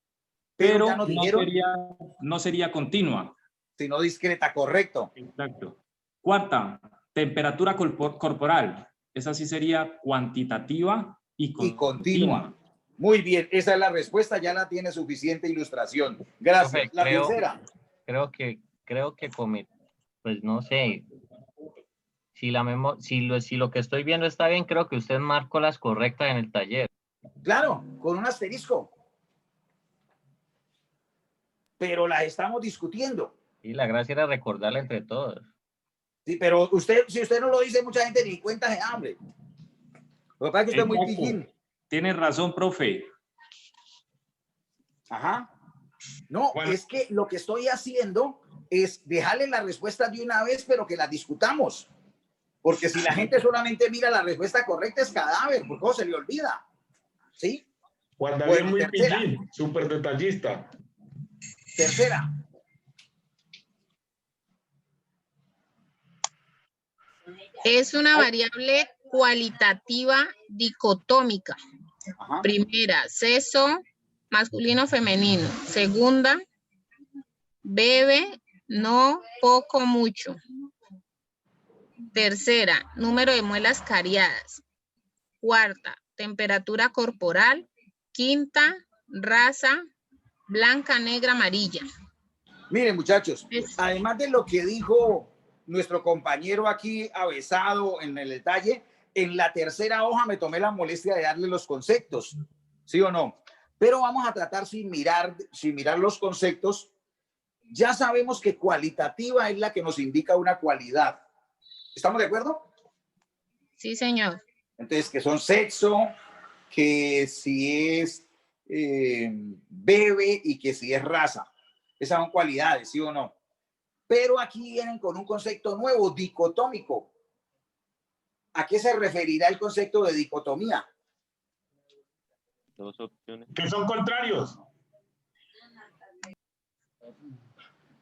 pero no sería continua. Sino discreta, correcto. Exacto. Cuarta, temperatura corporal. Esa sí sería cuantitativa y continua. Muy bien, esa es la respuesta, ya la tiene suficiente ilustración. Gracias. Profe, la tercera. Creo que pues no sé. Si lo que estoy viendo está bien, creo que usted marcó las correctas en el taller. Claro, con un asterisco. Pero las estamos discutiendo. Y la gracia era recordarla entre todos. Sí, pero si usted no lo dice, mucha gente ni cuenta de hambre. Lo que pasa es que usted es muy pijín. Tiene razón, profe. Ajá. No, bueno, es que lo que estoy haciendo es dejarle la respuesta de una vez, pero que la discutamos. Porque si la gente solamente mira la respuesta correcta, es cadáver, porque todo se le olvida. ¿Sí? Juan David es muy pijín, súper detallista. Tercera. Es una variable cualitativa dicotómica. Ajá. Primera, sexo, masculino, femenino. Segunda, bebe, no, poco, mucho. Tercera, número de muelas cariadas. Cuarta, temperatura corporal. Quinta, raza, blanca, negra, amarilla. Miren, muchachos, además de lo que dijo nuestro compañero aquí avesado en el detalle, en la tercera hoja me tomé la molestia de darle los conceptos, ¿sí o no? Pero vamos a tratar sin mirar los conceptos. Ya sabemos que cualitativa es la que nos indica una cualidad. ¿Estamos de acuerdo? Sí, señor. Entonces, que son sexo, que si es bebe y que si es raza. Esas son cualidades, ¿sí o no? Pero aquí vienen con un concepto nuevo, dicotómico. ¿A qué se referirá el concepto de dicotomía? Dos opciones. Que son contrarios.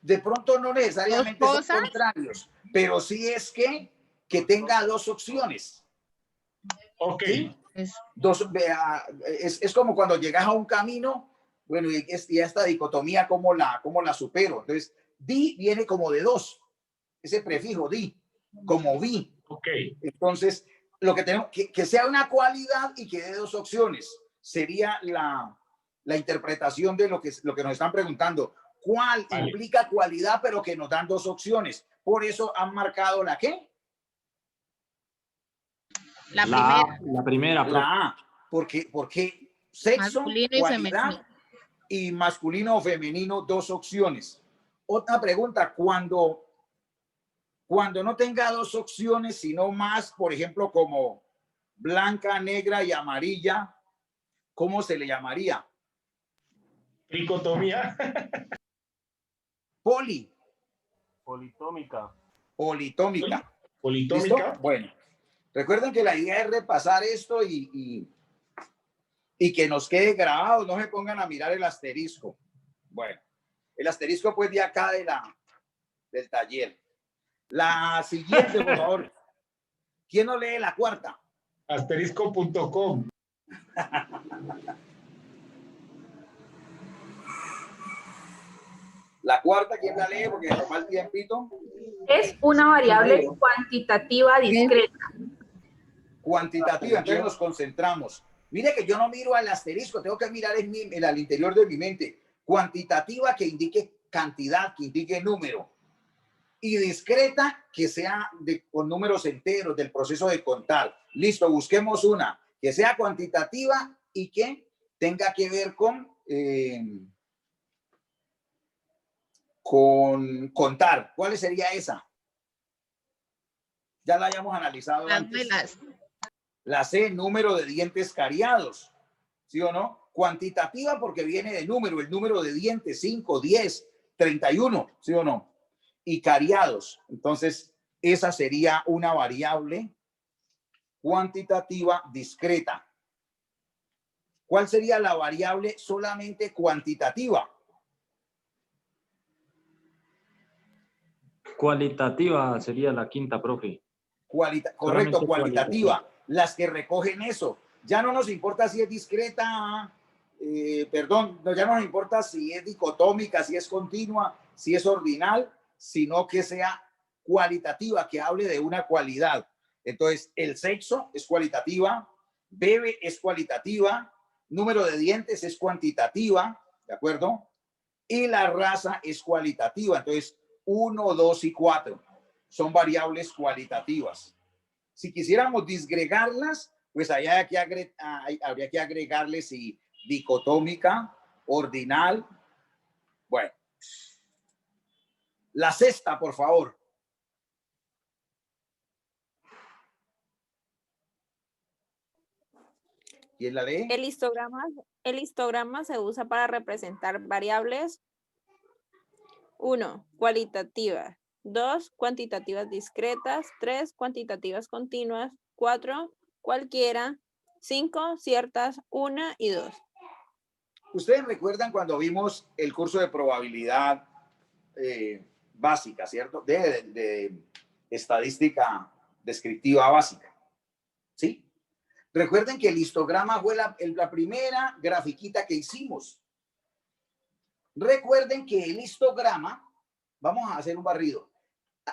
De pronto no necesariamente son contrarios, pero sí es que tenga dos opciones. Ok. ¿Sí? Es como cuando llegas a un camino, bueno, y esta dicotomía, ¿cómo la supero? Entonces, di viene como de dos, ese prefijo di, como vi. Ok. Entonces, lo que tenemos, que sea una cualidad y que dé dos opciones, sería la interpretación de lo que nos están preguntando. ¿Cuál implica cualidad, pero que nos dan dos opciones? Por eso han marcado la ¿qué? La primera. La primera. La A. Porque sexo, masculino y cualidad, femenino. Y masculino o femenino, dos opciones. Otra pregunta, cuando no tenga dos opciones, sino más, por ejemplo, como blanca, negra y amarilla, ¿cómo se le llamaría? Tricotomía. Politómica. Politómica. Politómica. ¿Listo? Bueno, recuerden que la idea es repasar esto y que nos quede grabado, no se pongan a mirar el asterisco. Bueno, el asterisco pues de acá del taller. La siguiente, por favor. ¿Quién no lee la cuarta? Asterisco.com. La cuarta, ¿quién la lee? Porque nos va el tiempito. Es una variable cuantitativa discreta. Cuantitativa, entonces nos concentramos. Mire que yo no miro al asterisco, tengo que mirar al interior de mi mente. Cuantitativa que indique cantidad, que indique número. Y discreta que sea con números enteros del proceso de contar. Listo, busquemos una que sea cuantitativa y que tenga que ver con contar. ¿Cuál sería esa? Ya la hayamos analizado antes. La C, número de dientes cariados. ¿Sí o no? Cuantitativa porque viene de número, el número de dientes, 5, 10, 31. ¿Sí o no? Y cariados. Entonces, esa sería una variable cuantitativa discreta. ¿Cuál sería la variable solamente cuantitativa? Cualitativa sería la quinta, profe. Correcto, cualitativa. Las que recogen eso. Ya no nos importa si es discreta, ya no nos importa si es dicotómica, si es continua, si es ordinal, sino que sea cualitativa, que hable de una cualidad. Entonces, el sexo es cualitativa, bebe es cualitativa, número de dientes es cuantitativa, ¿de acuerdo? Y la raza es cualitativa. Entonces, 1, 2 y 4 son variables cualitativas. Si quisiéramos disgregarlas, pues habría que agregarles si dicotómica, ordinal. Bueno. La sexta, por favor. ¿Quién la lee? El histograma se usa para representar variables. 1, cualitativas. 2, cuantitativas discretas. 3, cuantitativas continuas. 4, cualquiera. 5, ciertas. 1 y 2. Ustedes recuerdan cuando vimos el curso de probabilidad básica, ¿cierto? De estadística descriptiva básica. ¿Sí? Recuerden que el histograma fue la primera grafiquita que hicimos. Recuerden que el histograma, vamos a hacer un barrido.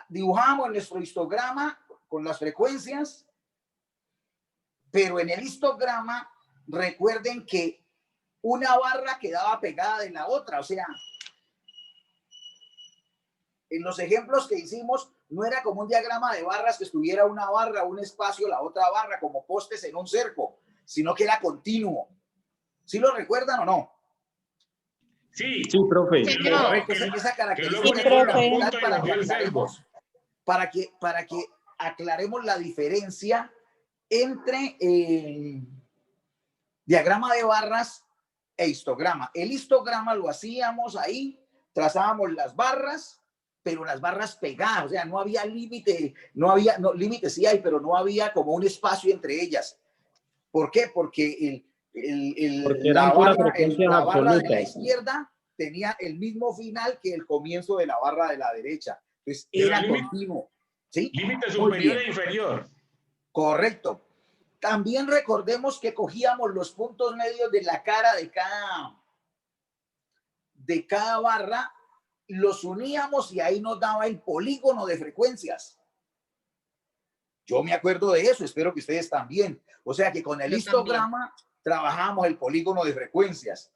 Dibujamos nuestro histograma con las frecuencias, pero en el histograma recuerden que una barra quedaba pegada de la otra, o sea, en los ejemplos que hicimos no era como un diagrama de barras que estuviera una barra, un espacio, la otra barra, como postes en un cerco, sino que era continuo. ¿Sí lo recuerdan o no? Sí, sí, profe. Sí, esa característica para que aclaremos la diferencia entre diagrama de barras e histograma. El histograma lo hacíamos ahí, trazábamos las barras, pero las barras pegadas, o sea, no había límite, límite sí hay, pero no había como un espacio entre ellas. ¿Por qué? Porque la barra de la izquierda tenía el mismo final que el comienzo de la barra de la derecha. Entonces, era continuo. ¿Sí? Límite superior e inferior. Correcto. También recordemos que cogíamos los puntos medios de la cara de cada barra, los uníamos y ahí nos daba el polígono de frecuencias. Yo me acuerdo de eso, espero que ustedes también. O sea que con el histograma trabajamos el polígono de frecuencias.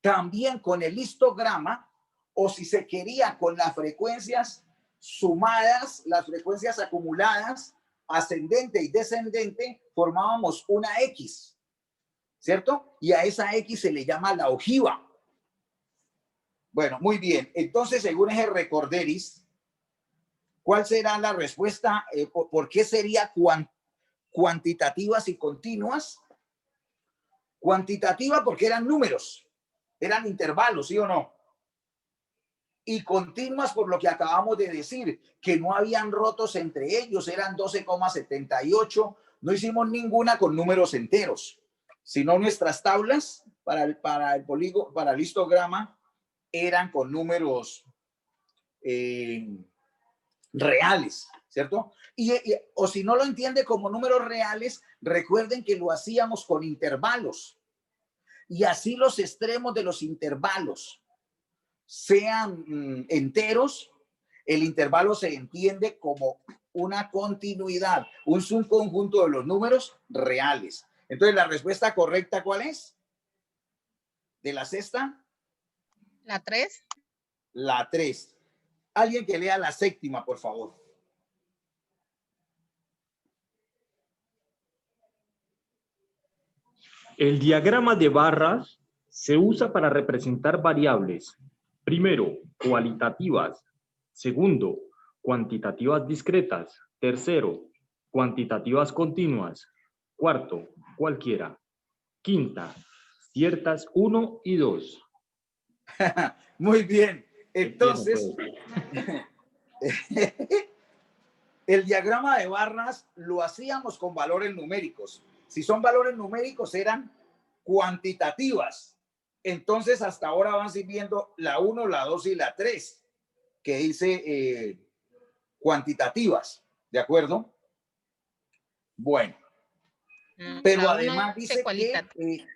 También con el histograma, o si se quería con las frecuencias sumadas, las frecuencias acumuladas, ascendente y descendente, formábamos una X, ¿cierto? Y a esa X se le llama la ojiva. Bueno, muy bien. Entonces, según ese recorderis, ¿cuál será la respuesta? ¿Por qué sería cuantitativas y continuas. Cuantitativa porque eran números, eran intervalos, ¿sí o no? Y continuas por lo que acabamos de decir, que no habían rotos entre ellos, eran 12,78. No hicimos ninguna con números enteros, sino nuestras tablas para el histograma eran con números reales, ¿cierto? O si no lo entiende como números reales, recuerden que lo hacíamos con intervalos. Y así los extremos de los intervalos sean enteros, el intervalo se entiende como una continuidad, un subconjunto de los números reales. Entonces, ¿la respuesta correcta cuál es? ¿De la sexta? La 3. La 3. Alguien que lea la séptima, por favor. El diagrama de barras se usa para representar variables. Primero, cualitativas. Segundo, cuantitativas discretas. Tercero, cuantitativas continuas. Cuarto, cualquiera. Quinta, ciertas 1 y 2. Muy bien. Entonces, el diagrama de barras lo hacíamos con valores numéricos. Si son valores numéricos, eran cuantitativas. Entonces, hasta ahora van sirviendo la 1, la 2 y la 3, que dice cuantitativas. ¿De acuerdo? Bueno. Pero además dice que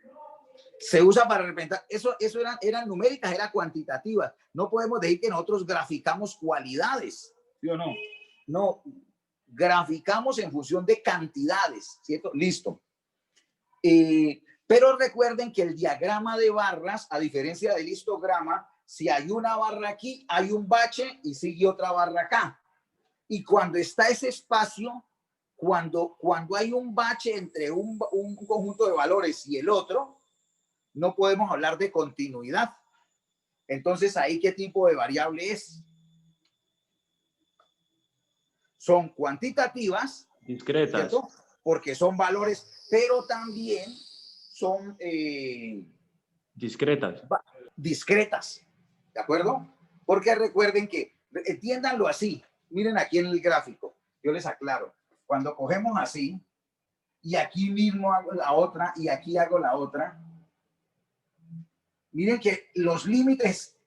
se usa para representar. Eso eran numéricas, eran cuantitativas. No podemos decir que nosotros graficamos cualidades. ¿Sí o no? No. Graficamos en función de cantidades, ¿cierto? Listo. Pero recuerden que el diagrama de barras, a diferencia del histograma, si hay una barra aquí, hay un bache y sigue otra barra acá. Y cuando está ese espacio, cuando hay un bache entre un conjunto de valores y el otro, no podemos hablar de continuidad. Entonces, ¿ahí qué tipo de variable es? Son cuantitativas, discretas, ¿cierto? Porque son valores, pero también son discretas. Discretas, ¿de acuerdo? Porque recuerden que, entiéndanlo así, miren aquí en el gráfico, yo les aclaro, cuando cogemos así, y aquí mismo hago la otra, y aquí hago la otra, miren que los límites,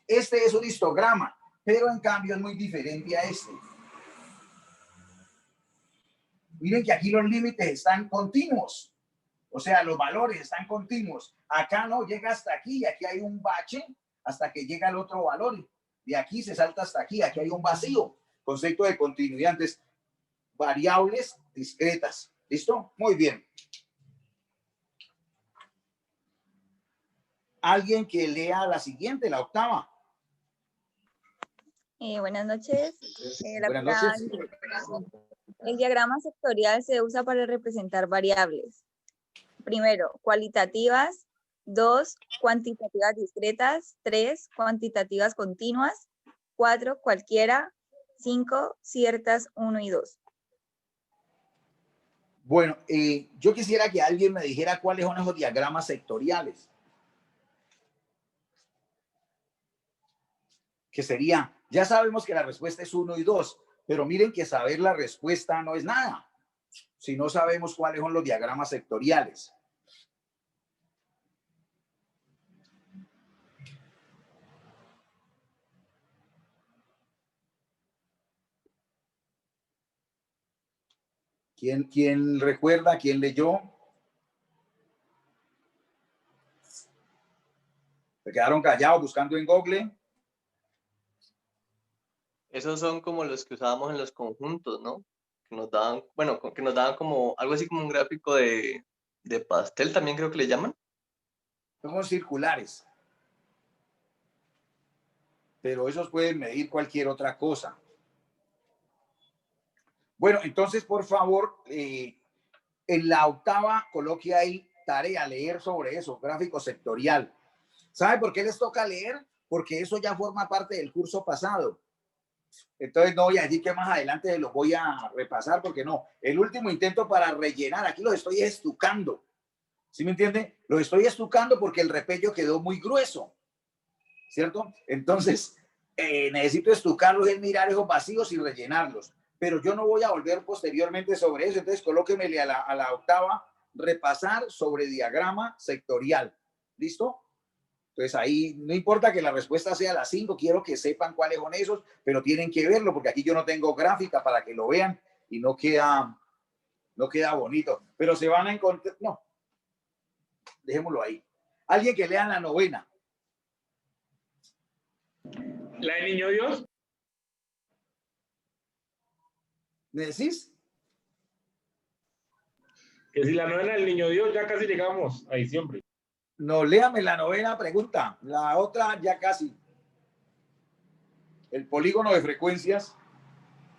este es un histograma, pero en cambio es muy diferente a este. Miren que aquí los límites están continuos. O sea, los valores están continuos. Acá no llega hasta aquí y aquí hay un bache hasta que llega el otro valor. De aquí se salta hasta aquí. Aquí hay un vacío. Concepto de continuidad. Entonces, variables discretas. ¿Listo? Muy bien. Alguien que lea la siguiente, la octava. Buenas noches. Buenas noches. El diagrama sectorial se usa para representar variables. Primero, cualitativas. 2, cuantitativas discretas. 3, cuantitativas continuas. 4, cualquiera. 5, ciertas 1 y 2. Bueno, yo quisiera que alguien me dijera cuáles son esos diagramas sectoriales. Que sería, ya sabemos que la respuesta es 1 y 2, pero miren que saber la respuesta no es nada si no sabemos cuáles son los diagramas sectoriales. ¿Quién recuerda? ¿Quién leyó? ¿Se quedaron callados buscando en Google? Esos son como los que usábamos en los conjuntos, ¿no? Que nos daban, bueno, que nos daban como algo así como un gráfico de pastel, también creo que le llaman. Son circulares. Pero esos pueden medir cualquier otra cosa. Bueno, entonces, por favor, en la octava coloque ahí tarea, leer sobre eso, gráfico sectorial. ¿Sabe por qué les toca leer? Porque eso ya forma parte del curso pasado. Entonces no voy a decir que más adelante se los voy a repasar porque no. El último intento para rellenar, aquí los estoy estucando. ¿Sí me entiende? Los estoy estucando porque el repello quedó muy grueso, ¿cierto? Entonces necesito estucarlos, es mirar esos vacíos y rellenarlos. Pero yo no voy a volver posteriormente sobre eso. Entonces colóquemele a la octava, repasar sobre diagrama sectorial. ¿Listo? Entonces ahí no importa que la respuesta sea las 5, quiero que sepan cuáles son esos, pero tienen que verlo porque aquí yo no tengo gráfica para que lo vean y no queda bonito. Pero se van a encontrar, no, dejémoslo ahí. Alguien que lea la novena. ¿La de Niño Dios? ¿Me decís? Que si la novena del Niño Dios, ya casi llegamos a diciembre. No, léame la novena pregunta. La otra ya casi. El polígono de frecuencias.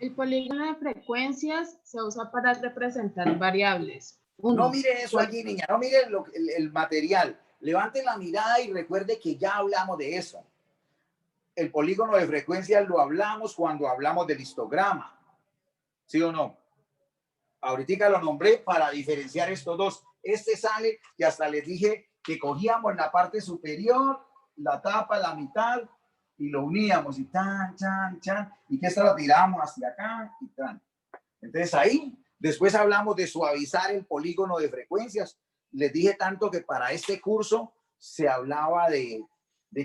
El polígono de frecuencias se usa para representar variables. No mire eso allí, niña. No mire el material. Levante la mirada y recuerde que ya hablamos de eso. El polígono de frecuencias lo hablamos cuando hablamos del histograma. ¿Sí o no? Ahorita lo nombré para diferenciar estos dos. Este sale que hasta les dije que cogíamos la parte superior, la tapa, la mitad y lo uníamos y tan, chan, chan, y que esta la tiramos hacia acá y tan. Entonces ahí, después hablamos de suavizar el polígono de frecuencias. Les dije tanto que para este curso se hablaba de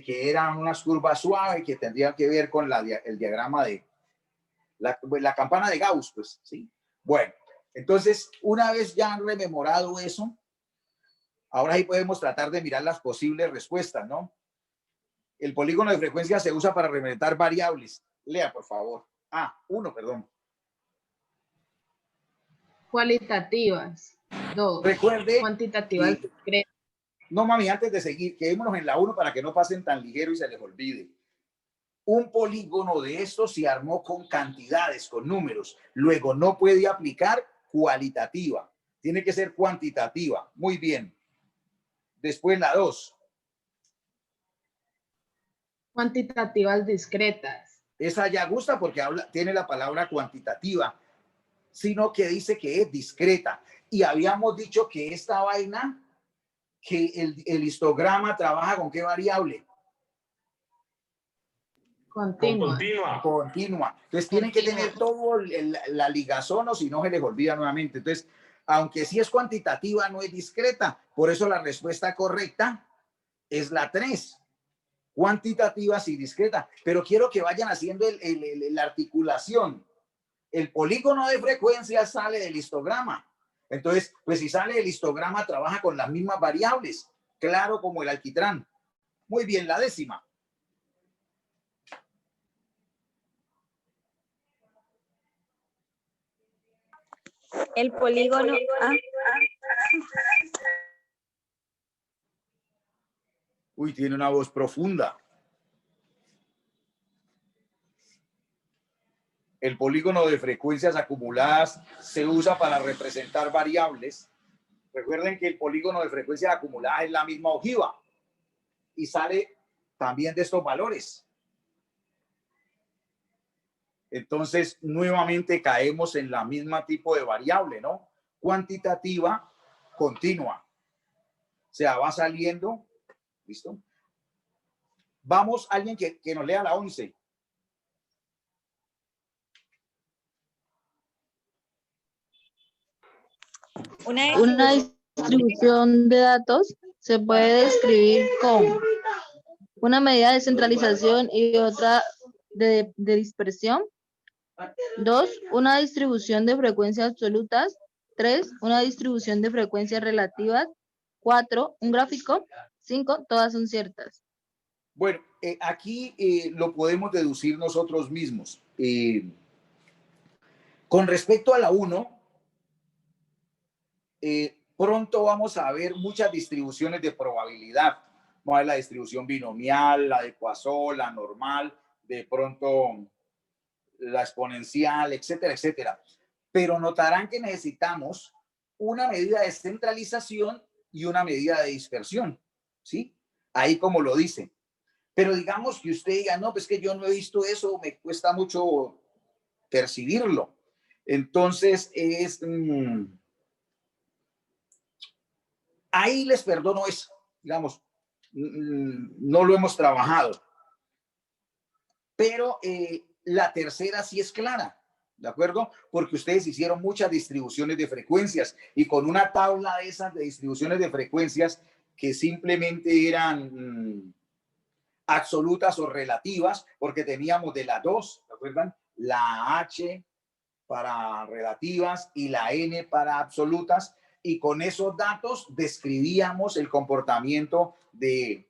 que eran unas curvas suaves que tendrían que ver con el diagrama de la campana de Gauss, pues, ¿sí? Bueno, entonces, una vez ya han rememorado eso, ahora sí podemos tratar de mirar las posibles respuestas, ¿no? El polígono de frecuencia se usa para representar variables. Lea, por favor. Uno, perdón. Cualitativas. 2. Recuerde. Cuantitativas. No, mami, antes de seguir, quedémonos en la 1 para que no pasen tan ligero y se les olvide. Un polígono de estos se armó con cantidades, con números. Luego no puede aplicar cualitativa. Tiene que ser cuantitativa. Muy bien. Después la 2. Cuantitativas discretas. Esa ya gusta porque tiene la palabra cuantitativa, sino que dice que es discreta. Y habíamos dicho que esta vaina, que el histograma trabaja con qué variable. Continua. Entonces tienen que tener todo la ligazón o si no se les olvida nuevamente. Entonces, aunque sí es cuantitativa, no es discreta. Por eso la respuesta correcta es la 3. Cuantitativas y discreta. Pero quiero que vayan haciendo la articulación. El polígono de frecuencia sale del histograma. Entonces, pues si sale del histograma, trabaja con las mismas variables. Claro, como el alquitrán. Muy bien, la 10ª. El polígono. Uy, tiene una voz profunda. El polígono de frecuencias acumuladas se usa para representar variables. Recuerden que el polígono de frecuencias acumuladas es la misma ojiva y sale también de estos valores. Entonces, nuevamente caemos en la misma tipo de variable, ¿no? Cuantitativa, continua. O sea, va saliendo. ¿Listo? Vamos, alguien que nos lea la 11. Una distribución de datos se puede describir como una medida de centralización y otra de dispersión. 2, una distribución de frecuencias absolutas. 3, una distribución de frecuencias relativas. 4, un gráfico. 5, todas son ciertas. Bueno, aquí lo podemos deducir nosotros mismos. Con respecto a la 1, pronto vamos a ver muchas distribuciones de probabilidad. Vamos a ver la distribución binomial, la de Poisson, la normal, de pronto la exponencial, etcétera, etcétera. Pero notarán que necesitamos una medida de centralización y una medida de dispersión, ¿sí? Ahí como lo dice. Pero digamos que usted diga, no, pues que yo no he visto eso, me cuesta mucho percibirlo. Entonces, ahí les perdono eso, digamos, no lo hemos trabajado. Pero la tercera sí es clara, ¿de acuerdo? Porque ustedes hicieron muchas distribuciones de frecuencias y con una tabla de esas de distribuciones de frecuencias que simplemente eran absolutas o relativas, porque teníamos de las dos, ¿se acuerdan? La H para relativas y la N para absolutas, y con esos datos describíamos el comportamiento de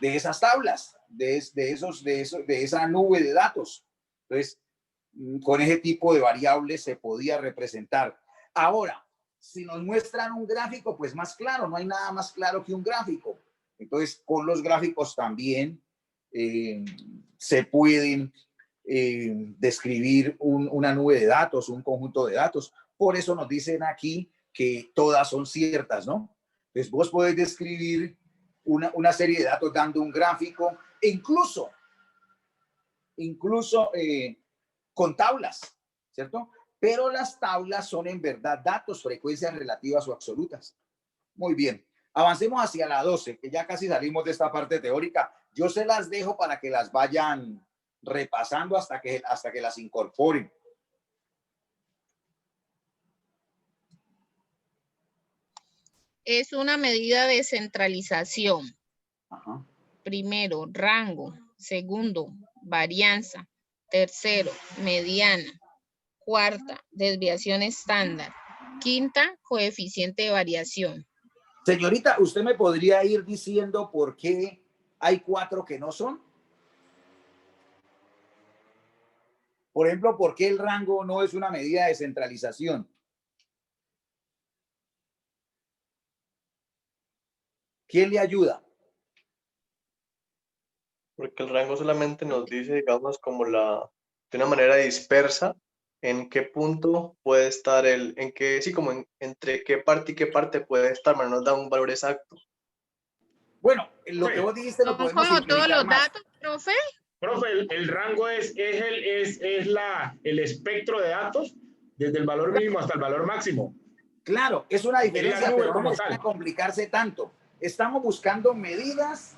esas tablas, de esa nube de datos. Entonces, con ese tipo de variables se podía representar. Ahora, si nos muestran un gráfico, pues más claro, no hay nada más claro que un gráfico. Entonces, con los gráficos también se pueden describir una nube de datos, un conjunto de datos. Por eso nos dicen aquí que todas son ciertas, ¿no? Entonces, vos podés describir una serie de datos dando un gráfico, e incluso con tablas, ¿cierto? Pero las tablas son en verdad datos, frecuencias relativas o absolutas. Muy bien. Avancemos hacia la 12, que ya casi salimos de esta parte teórica. Yo se las dejo para que las vayan repasando hasta que las incorporen. Es una medida de centralización. Ajá. Primero, rango. Segundo, varianza. Tercero, mediana. Cuarta, desviación estándar. Quinta, coeficiente de variación. Señorita, ¿usted me podría ir diciendo por qué hay 4 que no son? Por ejemplo, ¿por qué el rango no es una medida de centralización? ¿Quién le ayuda? Porque el rango solamente nos dice, digamos, como de una manera dispersa, en qué punto puede estar entre qué parte y qué parte puede estar, pero no nos da un valor exacto. Bueno, lo que vos dijiste lo podemos como todos los más. datos, profe. Profe, el rango es el espectro de datos desde el valor mínimo hasta el valor máximo. Claro, es una diferencia, nube pero no como necesita tal. complicarse tanto. Estamos buscando medidas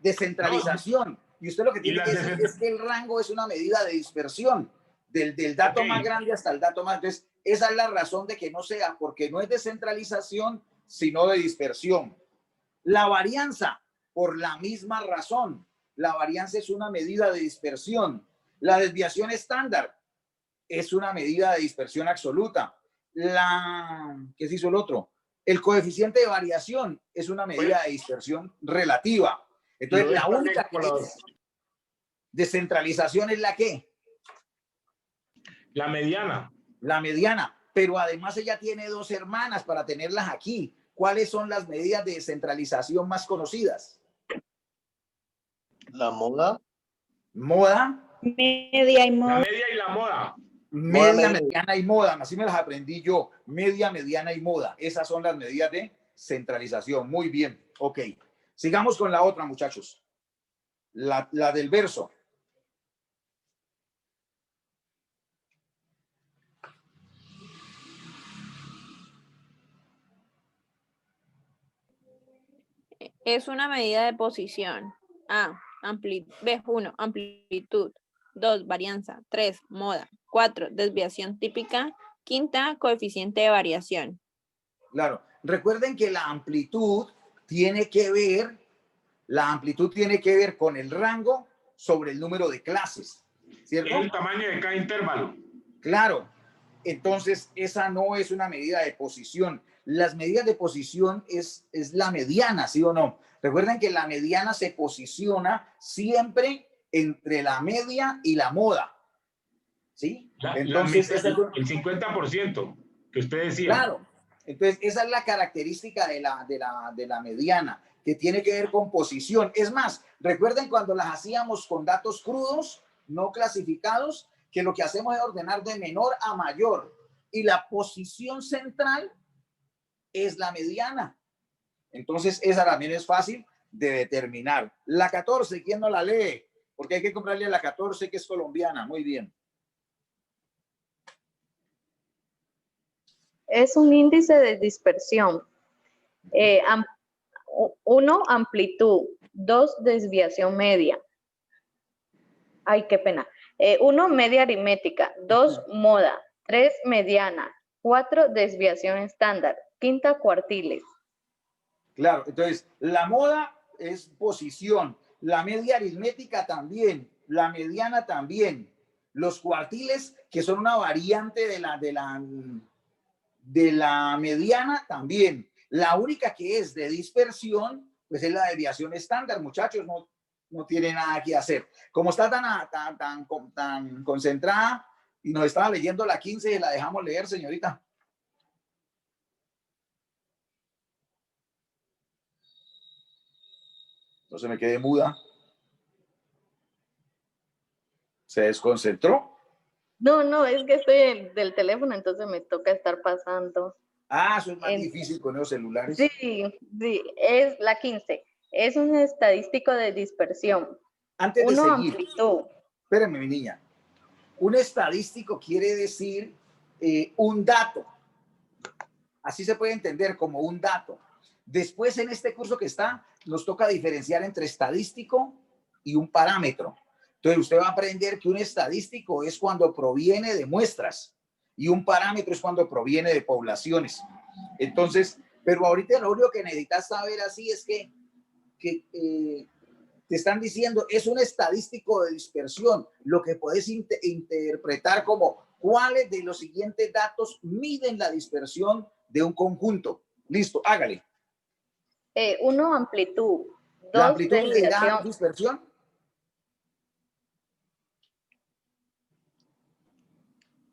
de centralización. Y usted lo que tiene que decir es que el rango es una medida de dispersión, del dato más grande hasta el dato más. Entonces, esa es la razón de que no sea, porque no es de centralización, sino de dispersión. La varianza, por la misma razón. La varianza es una medida de dispersión. La desviación estándar es una medida de dispersión absoluta. ¿Qué se hizo el otro? El coeficiente de variación es una medida de dispersión relativa. Entonces, la única que es de centralización es la que. La mediana. La mediana. Pero además ella tiene 2 hermanas para tenerlas aquí. ¿Cuáles son las medidas de centralización más conocidas? La moda. Moda. Media y moda. La media y la moda. Media, mediana y moda. Así me las aprendí yo. Media, mediana y moda. Esas son las medidas de centralización. Muy bien. Ok. Sigamos con la otra, muchachos. La del verso. Es una medida de posición. A, B1, amplitud. 2, varianza. 3, moda. 4, desviación típica. Quinta, coeficiente de variación. Claro. Recuerden que la amplitud tiene que ver con el rango sobre el número de clases, ¿cierto? El tamaño de cada intervalo. Claro. Entonces, esa no es una medida de posición. Las medidas de posición es la mediana, ¿sí o no? Recuerden que la mediana se posiciona siempre entre la media y la moda, ¿sí? Entonces, el 50% que usted decía. Claro. Entonces, esa es la característica de la mediana, que tiene que ver con posición. Es más, recuerden cuando las hacíamos con datos crudos, no clasificados, que lo que hacemos es ordenar de menor a mayor. Y la posición central es la mediana. Entonces, esa también es fácil de determinar. La 14, ¿quién no la lee? Porque hay que comprarle a la 14 que es colombiana. Muy bien. Es un índice de dispersión. 1, amplitud. 2, desviación media. Ay, qué pena. 1, media aritmética. 2, moda. 3, mediana. 4, desviación estándar. 5, cuartiles. Claro, entonces la moda es posición, la media aritmética también, la mediana también, los cuartiles que son una variante de la mediana también. La única que es de dispersión, pues es la desviación estándar, muchachos, no tiene nada que hacer. Como está tan concentrada y nos estaba leyendo la 15, la dejamos leer, señorita. No se me quede muda. ¿Se desconcentró? No, es que estoy del teléfono, entonces me toca estar pasando. Ah, eso es más difícil con los celulares. Sí, es la 15. Es un estadístico de dispersión. Antes de seguir, amplitud. Espérenme, mi niña. Un estadístico quiere decir un dato. Así se puede entender como un dato. Después, en este curso que está, nos toca diferenciar entre estadístico y un parámetro. Entonces, usted va a aprender que un estadístico es cuando proviene de muestras y un parámetro es cuando proviene de poblaciones. Entonces, pero ahorita lo único que necesitas saber así es que te están diciendo es un estadístico de dispersión, lo que puedes interpretar como cuáles de los siguientes datos miden la dispersión de un conjunto. Listo, hágale. 1, amplitud. 2, ¿La amplitud de la dispersión?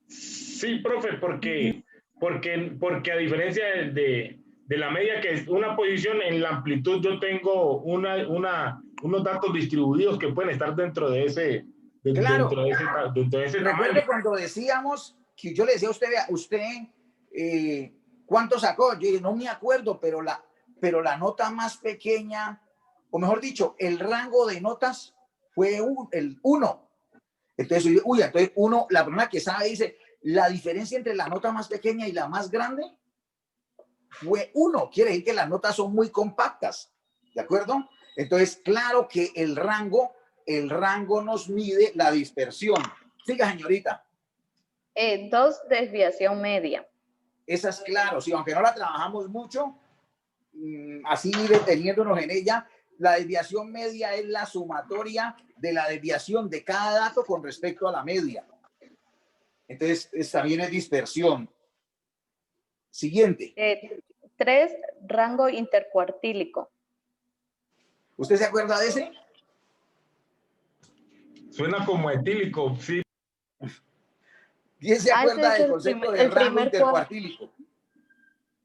Sí, profe, porque a diferencia de la media, que es una posición, en la amplitud yo tengo unos datos distribuidos que pueden estar dentro de ese, claro. dentro de ese Recuerde tamaño. cuando decíamos que yo le decía a usted, ¿cuánto sacó? Yo dije, no me acuerdo, pero la nota más pequeña, o mejor dicho, el rango de notas fue el 1. Entonces, entonces uno, la persona que sabe dice, la diferencia entre la nota más pequeña y la más grande fue 1. Quiere decir que las notas son muy compactas, ¿de acuerdo? Entonces, claro que el rango nos mide la dispersión. Siga, señorita. 2, desviación media. Esa es claro, sí, aunque no la trabajamos mucho, así deteniéndonos en ella, la desviación media es la sumatoria de la desviación de cada dato con respecto a la media. Entonces, también es dispersión. Siguiente. 3, rango intercuartílico. ¿Usted se acuerda de ese? Suena como etílico, sí. ¿Quién se acuerda del concepto de rango intercuartílico?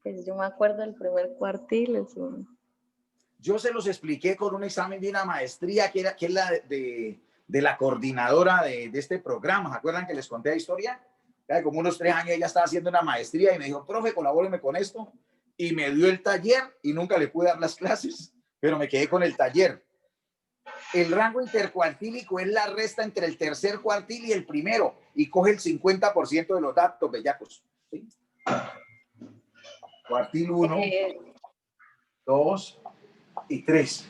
Pues yo me acuerdo del primer cuartil. Yo se los expliqué con un examen de una maestría que es la de la coordinadora de este programa. ¿Se acuerdan que les conté la historia? Como unos 3 años ella estaba haciendo una maestría y me dijo, profe, colabóreme con esto. Y me dio el taller y nunca le pude dar las clases, pero me quedé con el taller. El rango intercuartílico es la resta entre el tercer cuartil y el primero y coge el 50% de los datos, bellacos. ¿Sí? Cuartil 1, 2 y 3.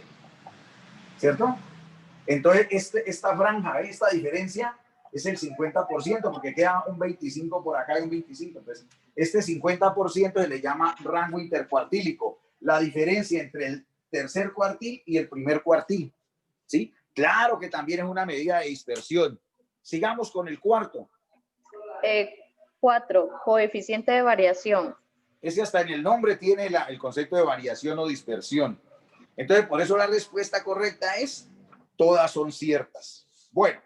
¿Cierto? Entonces, esta franja, esta diferencia es el 50%, porque queda un 25 por acá y un 25. Entonces, este 50% se le llama rango intercuartílico, la diferencia entre el tercer cuartil y el primer cuartil. ¿Sí? Claro que también es una medida de dispersión. Sigamos con el cuarto. 4, coeficiente de variación. Ese hasta en el nombre tiene el concepto de variación o dispersión. Entonces, por eso la respuesta correcta es todas son ciertas. Bueno,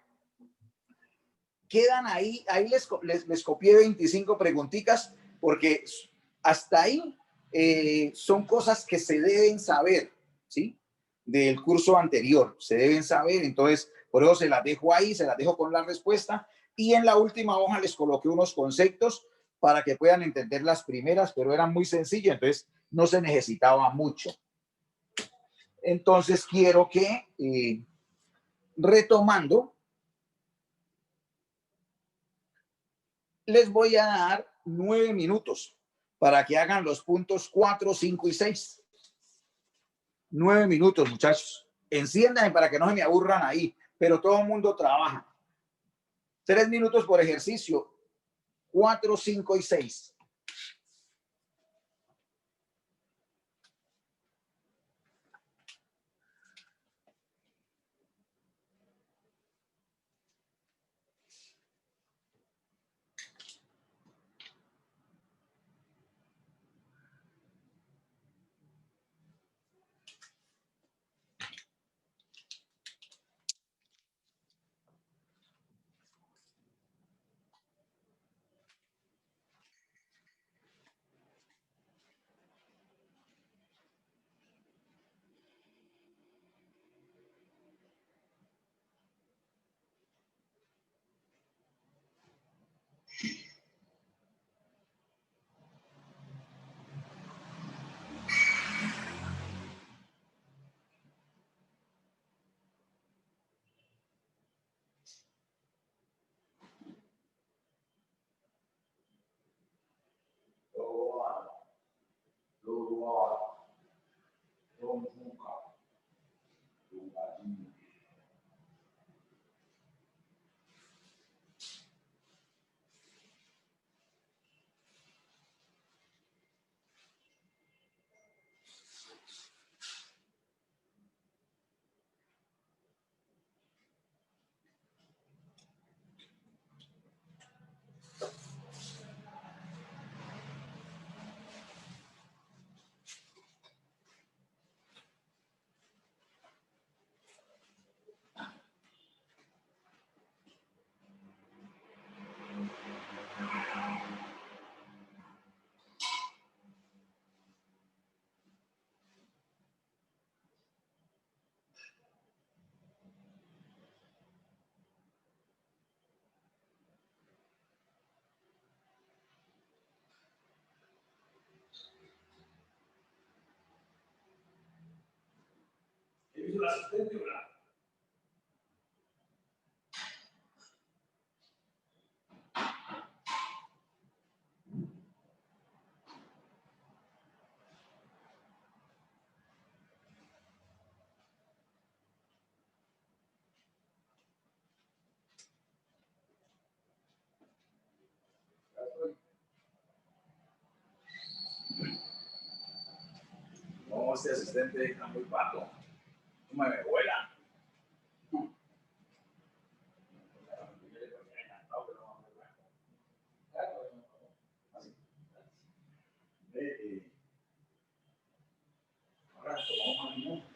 quedan ahí les copié 25 preguntitas porque hasta ahí son cosas que se deben saber, ¿sí? Del curso anterior, se deben saber, entonces por eso se las dejo ahí, se las dejo con la respuesta y en la última hoja les coloqué unos conceptos para que puedan entender las primeras, pero eran muy sencillas, entonces no se necesitaba mucho. Entonces quiero que, retomando, les voy a dar 9 minutos para que hagan los puntos 4, 5 y 6. 9 minutos, muchachos. Enciéndanme para que no se me aburran ahí, pero todo el mundo trabaja. 3 minutos por ejercicio, 4, 5 y 6. No, este asistente está muy pato. No me vuela. Ahora tomamos más limón.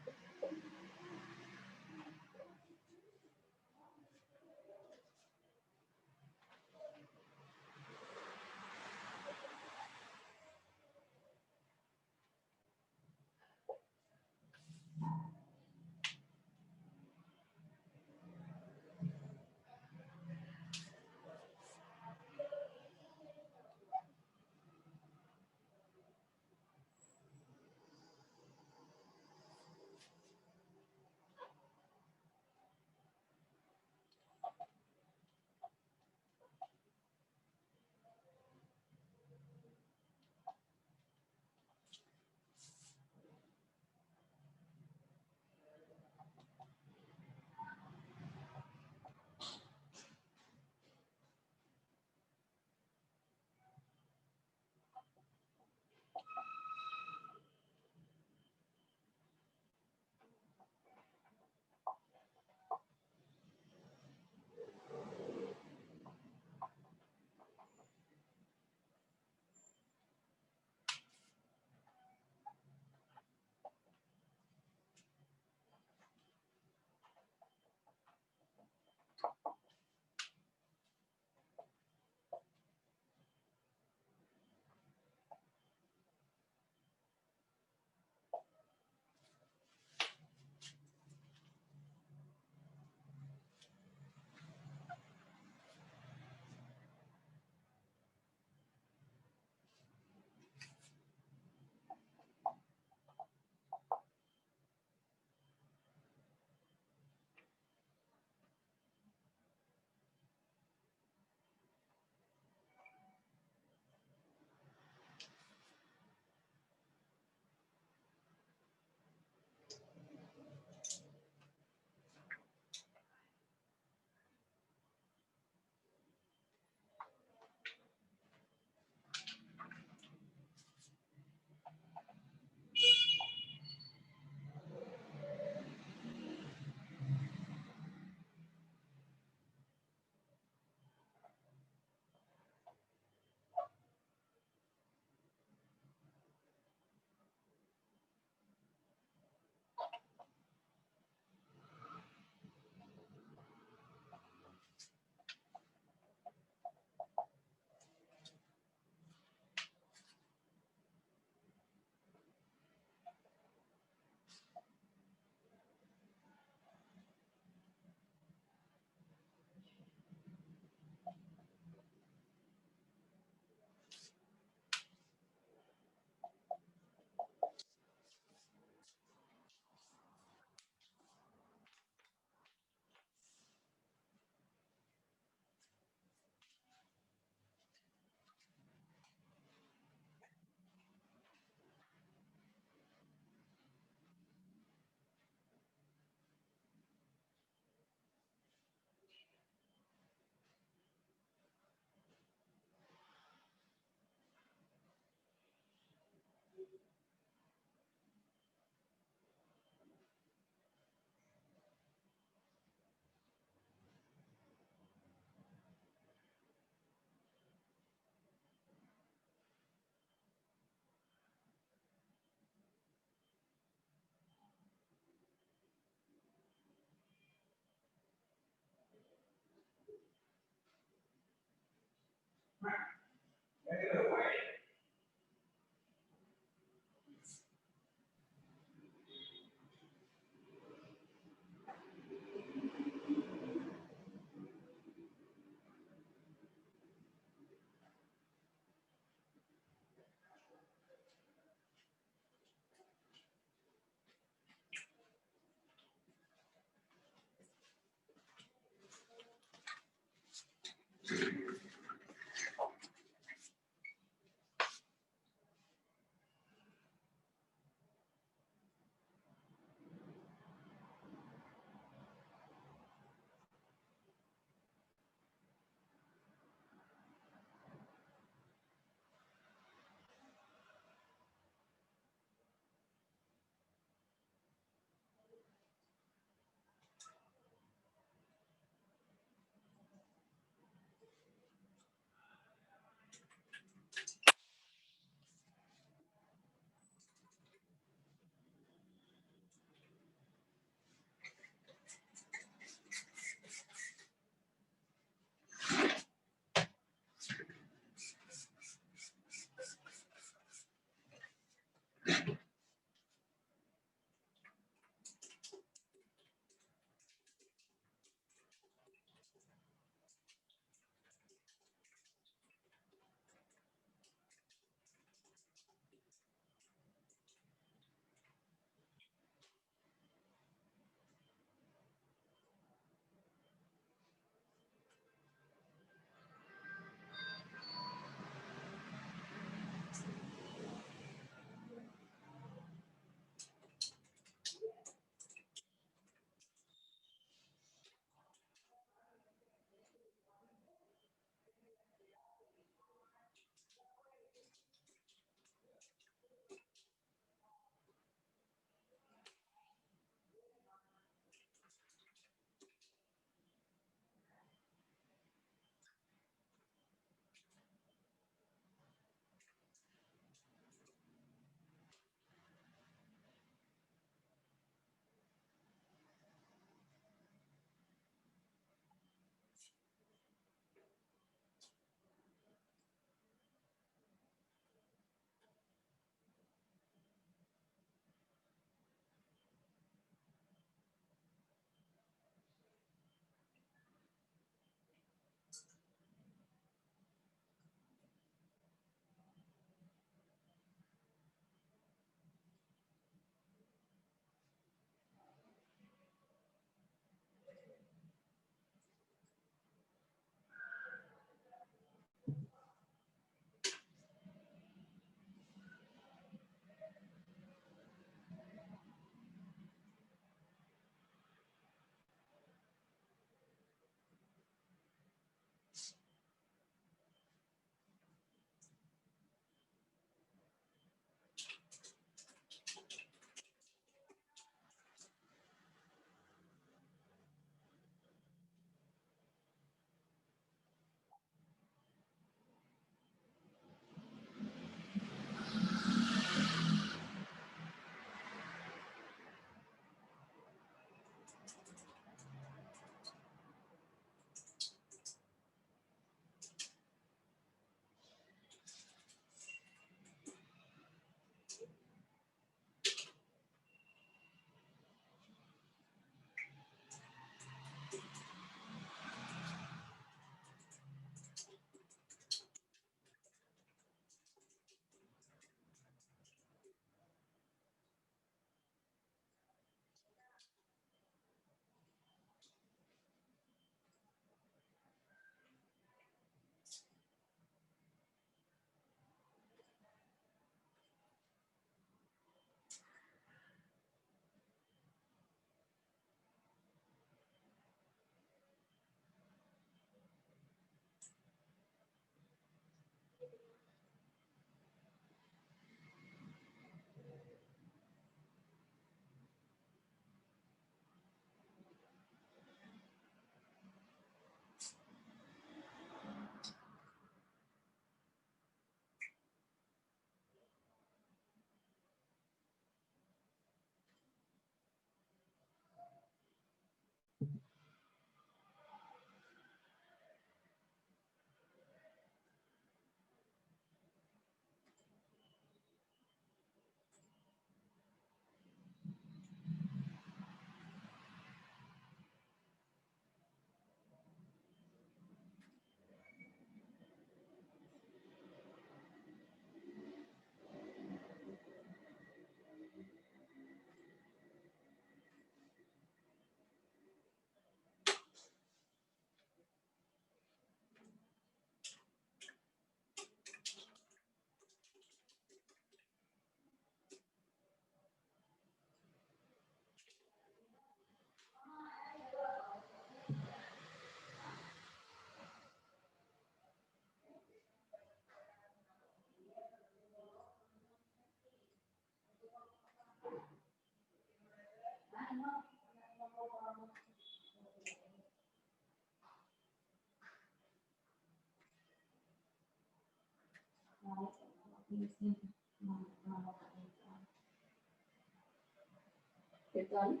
¿Qué tal?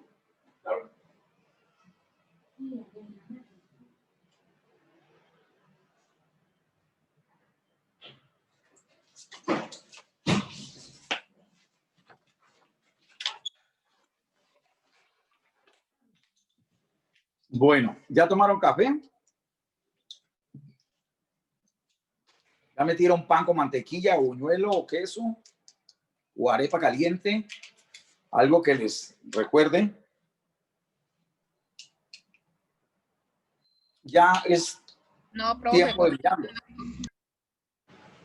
Bueno, ¿ya tomaron café? ¿Ya metieron pan con mantequilla, buñuelo o queso? ¿O arepa caliente? ¿Algo que les recuerde? Ya es No, profe. tiempo de mirarlo.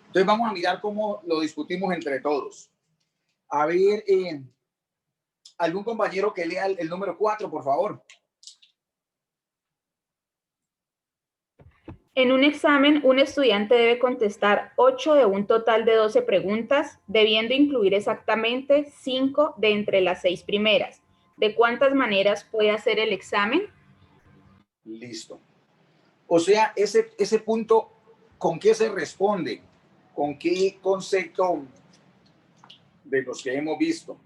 Entonces vamos a mirar cómo lo discutimos entre todos. A ver, algún compañero que lea el número 4, por favor. En un examen, un estudiante debe contestar 8 de un total de 12 preguntas, debiendo incluir exactamente 5 de entre las 6 primeras. ¿De cuántas maneras puede hacer el examen? Listo. O sea, ese punto, ¿con qué se responde? ¿Con qué concepto de los que hemos visto?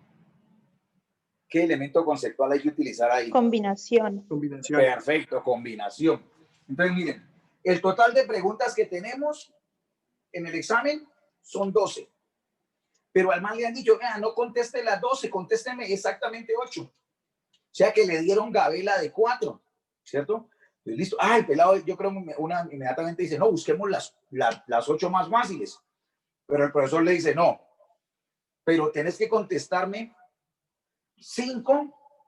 ¿Qué elemento conceptual hay que utilizar ahí? Combinación. Combinación. Perfecto, combinación. Entonces, miren, el total de preguntas que tenemos en el examen son 12. Pero al man le han dicho, vea, no conteste las 12, contésteme exactamente 8. O sea que le dieron gabela de 4, ¿cierto? Pues listo. Ah, el pelado, yo creo inmediatamente dice, no, busquemos las 8 más fáciles. Pero el profesor le dice, no, pero tenés que contestarme 5.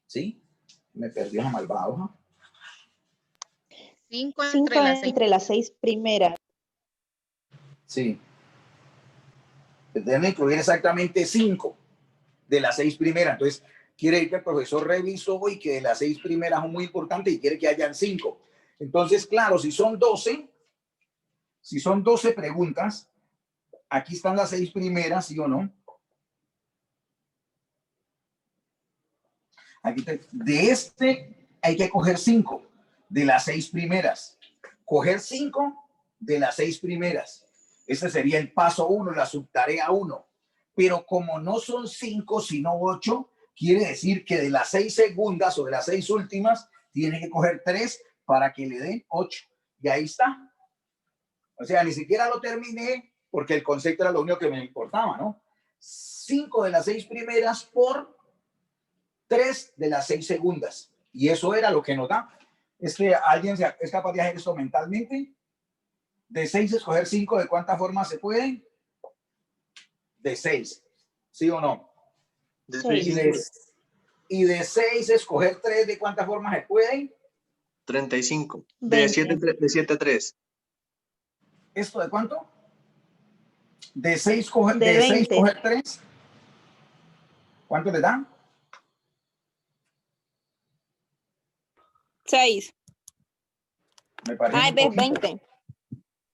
¿Sí? Me perdió la malvada hoja. 5 entre las 6 primeras. Sí. Deben incluir exactamente 5 de las 6 primeras. Entonces, quiere decir que el profesor revisó y que de las 6 primeras son muy importantes y quiere que hayan 5. Entonces, claro, si son 12 preguntas, aquí están las 6 primeras, ¿sí o no? Aquí hay que coger 5 de las 6 primeras. Coger 5 de las 6 primeras. Este sería el paso 1, la subtarea 1. Pero como no son 5, sino 8, quiere decir que de las 6 segundas o de las 6 últimas, tiene que coger 3 para que le den 8. Y ahí está. O sea, ni siquiera lo terminé porque el concepto era lo único que me importaba, ¿no? 5 de las 6 primeras por 3 de las 6 segundas. Y eso era lo que nos da. Es que alguien es capaz de hacer esto mentalmente. De 6 escoger 5, ¿de cuántas formas se pueden? De 6. ¿Sí o no? De 6. Y de 6 escoger 3, ¿de cuántas formas se pueden? 35. De 7 a 3. ¿Esto de cuánto? De 6 coger 3. ¿Cuánto le dan? 6. Me parece. Ay, ves 20.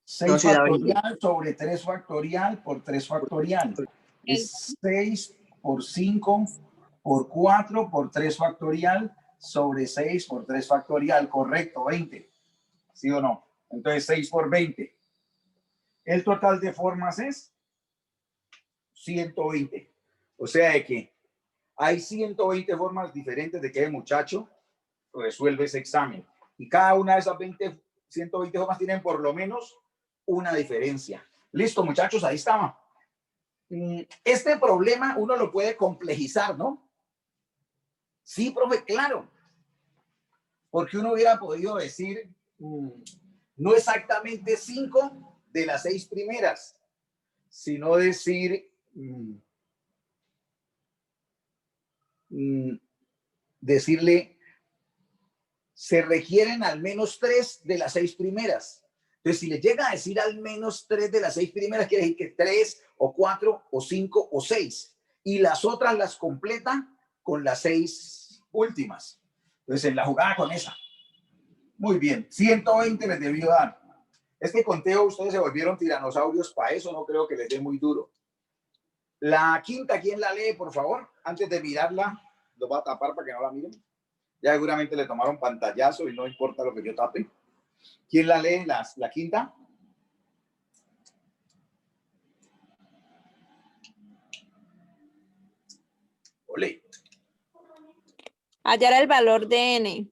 6 factorial sobre 3 factorial por 3 factorial. Es 6 por 5 por 4 por 3 factorial sobre 6 por 3 factorial. Correcto, 20. ¿Sí o no? Entonces 6 por 20. El total de formas es 120. O sea de que hay 120 formas diferentes de que el muchacho resuelve ese examen. Y cada una de esas 120 formas tienen por lo menos una diferencia. Listo, muchachos, ahí estaba. Este problema uno lo puede complejizar, ¿no? Sí, profe, claro. Porque uno hubiera podido decir, no exactamente 5 de las 6 primeras, sino decir, decirle, se requieren al menos 3 de las 6 primeras. Entonces, si le llega a decir al menos 3 de las 6 primeras, quiere decir que 3 o 4 o 5 o 6. Y las otras las completa con las 6 últimas. Entonces, en la jugada con esa. Muy bien. 120 les debió dar. Es que conteo, ustedes se volvieron tiranosaurios para eso. No creo que les dé muy duro. La quinta, ¿quién la lee, por favor? Antes de mirarla, lo voy a tapar para que no la miren. Ya seguramente le tomaron pantallazo y no importa lo que yo tape. ¿Quién la lee? La quinta. Ole. Hallar el valor de n.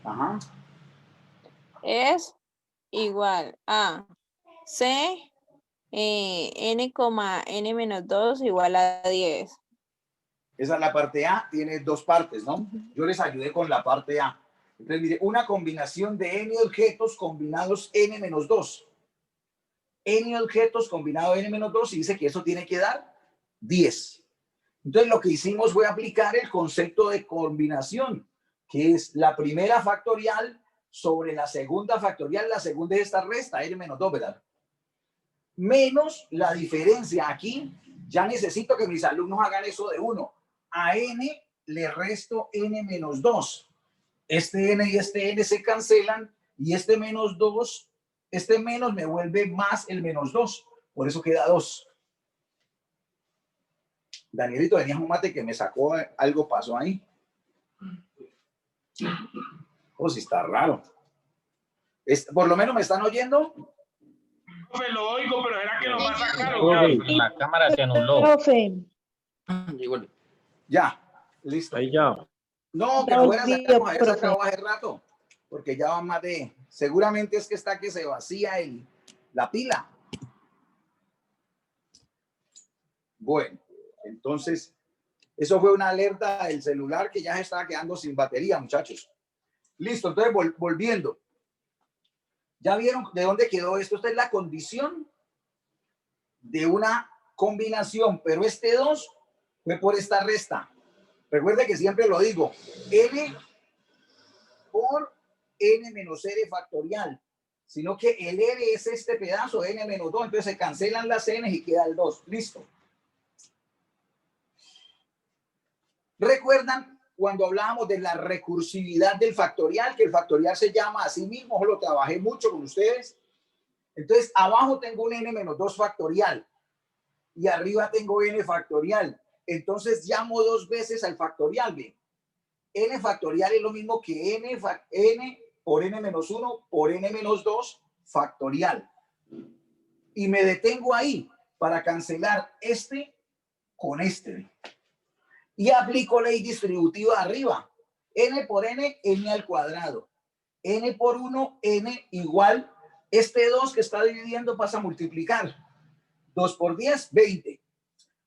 Ajá. Es igual a c, n, n menos 2 igual a 10. Esa es la parte A, tiene dos partes, ¿no? Yo les ayudé con la parte A. Entonces, mire, una combinación de n objetos combinados n-2. N objetos combinado n-2 y dice que eso tiene que dar 10. Entonces, lo que hicimos fue aplicar el concepto de combinación, que es la primera factorial sobre la segunda factorial. La segunda es esta resta, n-2, ¿verdad? Menos la diferencia. Aquí ya necesito que mis alumnos hagan eso de 1. A n le resto n-2. Este n y este n se cancelan y este menos 2, este menos me vuelve más el menos 2. Por eso queda 2. Danielito, tenías un mate que me sacó, algo pasó ahí. Oh, sí está raro. Por lo menos me están oyendo. Profe, lo oigo, pero era que lo va a sacar. La cámara se anuló. Profe. Ya, listo. Ahí ya. No, que lo voy a sacar, había sacado hace rato, porque ya va más de... Seguramente es que está que se vacía la pila. Bueno, entonces, eso fue una alerta del celular que ya se estaba quedando sin batería, muchachos. Listo, entonces volviendo. ¿Ya vieron de dónde quedó esto? Esta es la condición de una combinación, pero este 2 fue por esta resta. Recuerde que siempre lo digo, n por n menos r factorial, sino que el r es este pedazo, n menos 2, entonces se cancelan las n y queda el 2. Listo. ¿Recuerdan cuando hablábamos de la recursividad del factorial? Que el factorial se llama a sí mismo, lo trabajé mucho con ustedes. Entonces, abajo tengo un n menos 2 factorial y arriba tengo n factorial. Entonces llamo 2 veces al factorial. ¿Ve? N factorial es lo mismo que n por n menos 1 por n menos 2 factorial. Y me detengo ahí para cancelar este con este. Y aplico ley distributiva arriba. N por n, n al cuadrado. N por 1, n igual. Este 2 que está dividiendo pasa a multiplicar. 2 por 10, 20.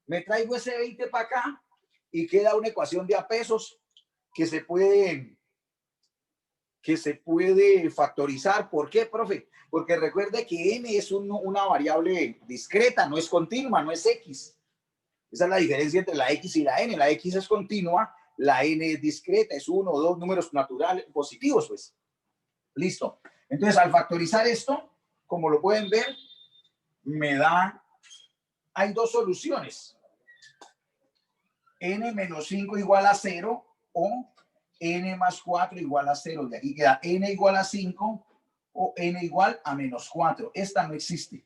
Me traigo ese 20 para acá y queda una ecuación de a pesos que se puede factorizar. ¿Por qué, profe? Porque recuerde que n es una variable discreta, no es continua, no es x. Esa es la diferencia entre la x y la n. La x es continua, la n es discreta, es 1 o 2 números naturales positivos, pues. Listo. Entonces, al factorizar esto, como lo pueden ver, me da... Hay dos soluciones. N menos 5 igual a 0 o n más 4 igual a 0. De aquí queda n igual a 5 o n igual a menos 4. Esta no existe.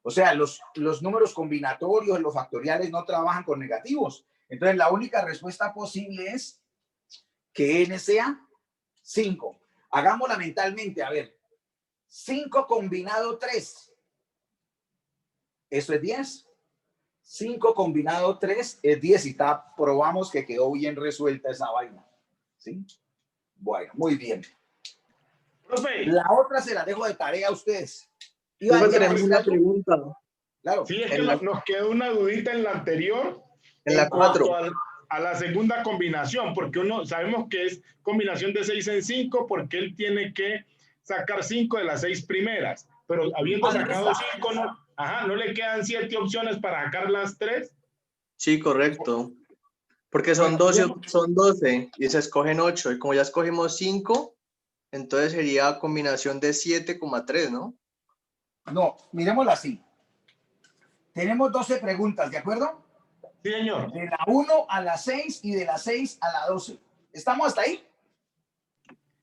O sea, los números combinatorios, los factoriales no trabajan con negativos. Entonces, la única respuesta posible es que n sea 5. Hagámosla mentalmente. A ver, 5 combinado 3. Eso es 10. 5 combinado 3 es 10 y probamos que quedó bien resuelta esa vaina. ¿Sí? Bueno, muy bien. Profe. La otra se la dejo de tarea a ustedes. Tenemos una pregunta. Claro. Sí, es que nos quedó una dudita en la anterior. En la 4. A la segunda combinación, porque sabemos que es combinación de 6 en 5, porque él tiene que sacar 5 de las 6 primeras. Pero habiendo sacado 5, ¿no le quedan 7 opciones para sacar las 3? Sí, correcto. Porque son 12 y se escogen 8. Y como ya escogimos 5, entonces sería combinación de 7,3, ¿no? No, miremoslo así. Tenemos 12 preguntas, ¿de acuerdo? Sí, señor. De la 1 a la 6 y de la 6 a la 12. ¿Estamos hasta ahí?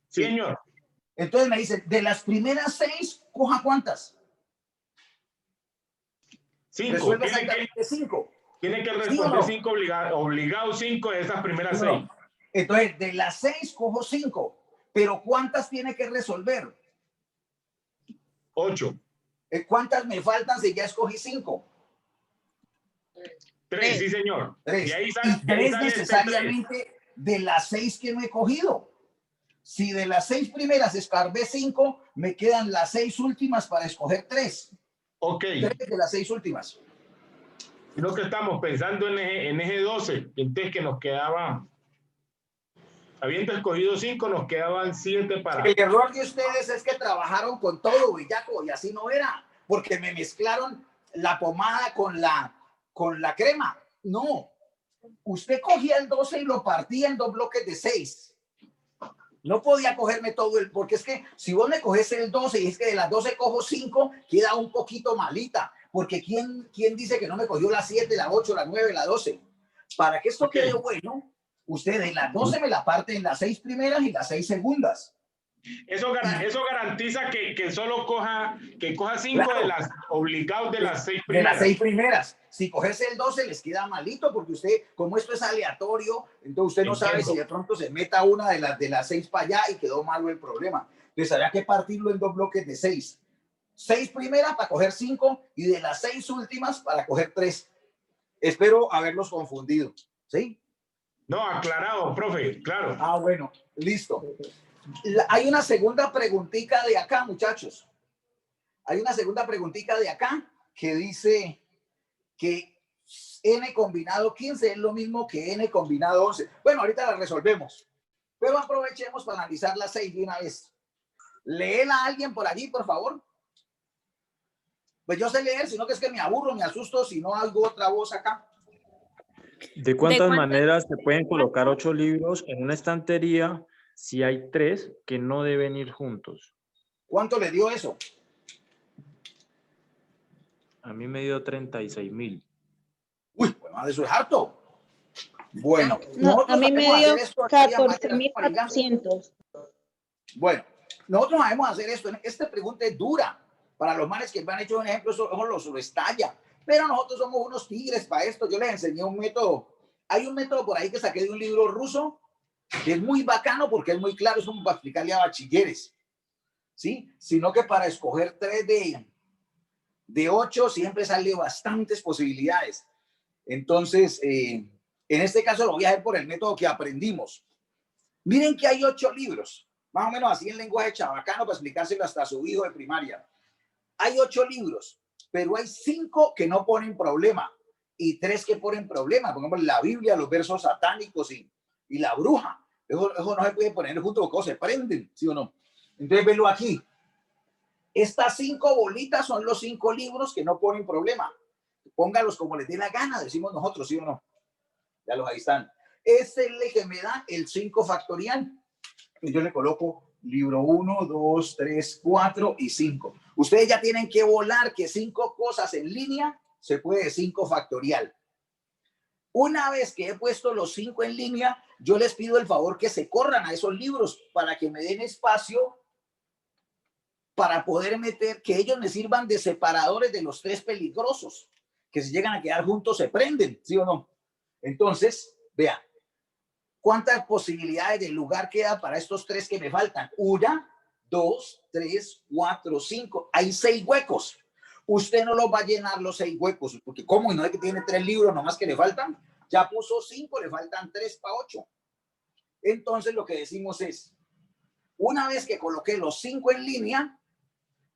Sí, señor. Entonces me dice, de las primeras 6, coja ¿cuántas? 5. Resuelve exactamente 5. Tiene que responder 5 obligado 5 de esas primeras 6. Entonces, de las 6 cojo 5. Pero ¿cuántas tiene que resolver? 8. ¿Cuántas me faltan si ya escogí 5? 3, sí, señor. 3. Y ahí Y sale 3 necesariamente de las 6 que no he cogido. Si de las 6 primeras escarbé 5, me quedan las 6 últimas para escoger 3. Ok. 3 de las 6 últimas. Sino que estamos pensando en eje 12, entonces que nos quedaba, habiendo escogido 5, nos quedaban 7 para... El error de ustedes es que trabajaron con todo, Villaco, y así no era, porque me mezclaron la pomada con la crema. No, usted cogía el 12 y lo partía en 2 bloques de 6. No podía cogerme todo porque es que si vos me coges el 12 y es que de las 12 cojo 5, queda un poquito malita, porque ¿quién dice que no me cogió la 7, la 8, la 9, la 12? Para que esto quede bueno, usted de las 12 me la parte en las 6 primeras y las 6 segundas. Eso garantiza que solo coja 5 claro, de las obligados de las 6 primeras. De las 6 primeras. Si coges el 12 les queda malito porque usted, como esto es aleatorio, entonces usted no sabe si de pronto se meta una de las 6 para allá y quedó malo el problema. Entonces habría que partirlo en 2 bloques de 6. 6 primeras para coger 5 y de las 6 últimas para coger 3. Espero haberlos confundido. ¿Sí? No, aclarado, profe, claro. Ah, bueno, listo. Hay una segunda preguntita de acá, muchachos. Hay una segunda preguntita de acá que dice que n combinado 15 es lo mismo que n combinado 11. Bueno, ahorita la resolvemos, pero aprovechemos para analizar las 6 de una vez. Léela a alguien por allí, por favor. Pues yo sé leer, sino que es que me aburro, me asusto si no hago otra voz acá. ¿De cuántas maneras se pueden colocar 8 libros en una estantería si hay 3 que no deben ir juntos? ¿Cuánto le dio eso? A mí me dio 36.000. Uy, pues más de eso es harto. Bueno, no, a mí me dio 14.400. Bueno, nosotros sabemos hacer esto. Esta pregunta es dura. Para los manes que me han hecho un ejemplo, eso lo estalla. Pero nosotros somos unos tigres para esto. Yo les enseñé un método. Hay un método por ahí que saqué de un libro ruso que es muy bacano porque es muy claro. Es como para explicarle a bachilleres. ¿Sí? Sino que para escoger 3 de 8 siempre sale bastantes posibilidades. Entonces, en este caso lo voy a hacer por el método que aprendimos. Miren que hay 8 libros, más o menos así en lenguaje chabacano para explicárselo hasta a su hijo de primaria. Hay 8 libros, pero hay 5 que no ponen problema y 3 que ponen problema. Por ejemplo, la Biblia, los versos satánicos y la bruja. Eso no se puede poner junto porque se prenden, ¿sí o no? Entonces, venlo aquí. Estas 5 bolitas son los 5 libros que no ponen problema. Póngalos como les dé la gana, decimos nosotros, ¿sí o no? Ya los ahí están. Este es el que me da el 5 factorial. Y yo le coloco libro 1, 2, 3, 4 y 5. Ustedes ya tienen que volar que 5 cosas en línea se puede 5 factorial. Una vez que he puesto los 5 en línea, yo les pido el favor que se corran a esos libros para que me den espacio para poder meter, que ellos me sirvan de separadores de los 3 peligrosos, que si llegan a quedar juntos se prenden, ¿sí o no? Entonces, vean, ¿cuántas posibilidades de lugar queda para estos 3 que me faltan? 1, 2, 3, 4, 5. Hay 6 huecos. Usted no los va a llenar los 6 huecos, porque ¿cómo? ¿No es que tiene 3 libros nomás que le faltan? Ya puso 5, le faltan 3 para 8. Entonces, lo que decimos es, una vez que coloqué los 5 en línea,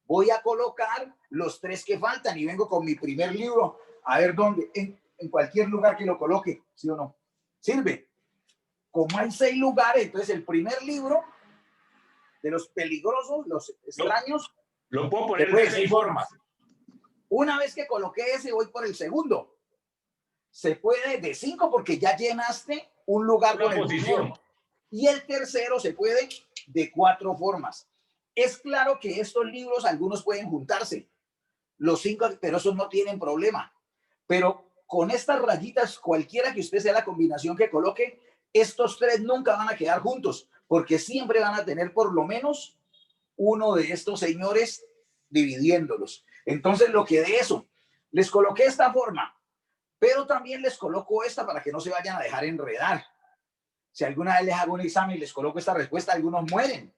voy a colocar los 3 que faltan y vengo con mi primer libro a ver dónde, en cualquier lugar que lo coloque, ¿sí o no? Sirve. Como hay 6 lugares, entonces el primer libro de los peligrosos, los extraños, lo puedo poner de 6 formas. Una vez que coloqué ese, voy por el segundo. Se puede de 5 porque ya llenaste un lugar con el primero. Y el tercero se puede de 4 formas. Es claro que estos libros, algunos pueden juntarse. Los 5, pero esos no tienen problema. Pero con estas rayitas, cualquiera que usted sea la combinación que coloque, estos 3 nunca van a quedar juntos, porque siempre van a tener por lo menos uno de estos señores dividiéndolos. Entonces, lo que de eso, les coloqué esta forma, pero también les coloco esta para que no se vayan a dejar enredar. Si alguna vez les hago un examen y les coloco esta respuesta, algunos mueren.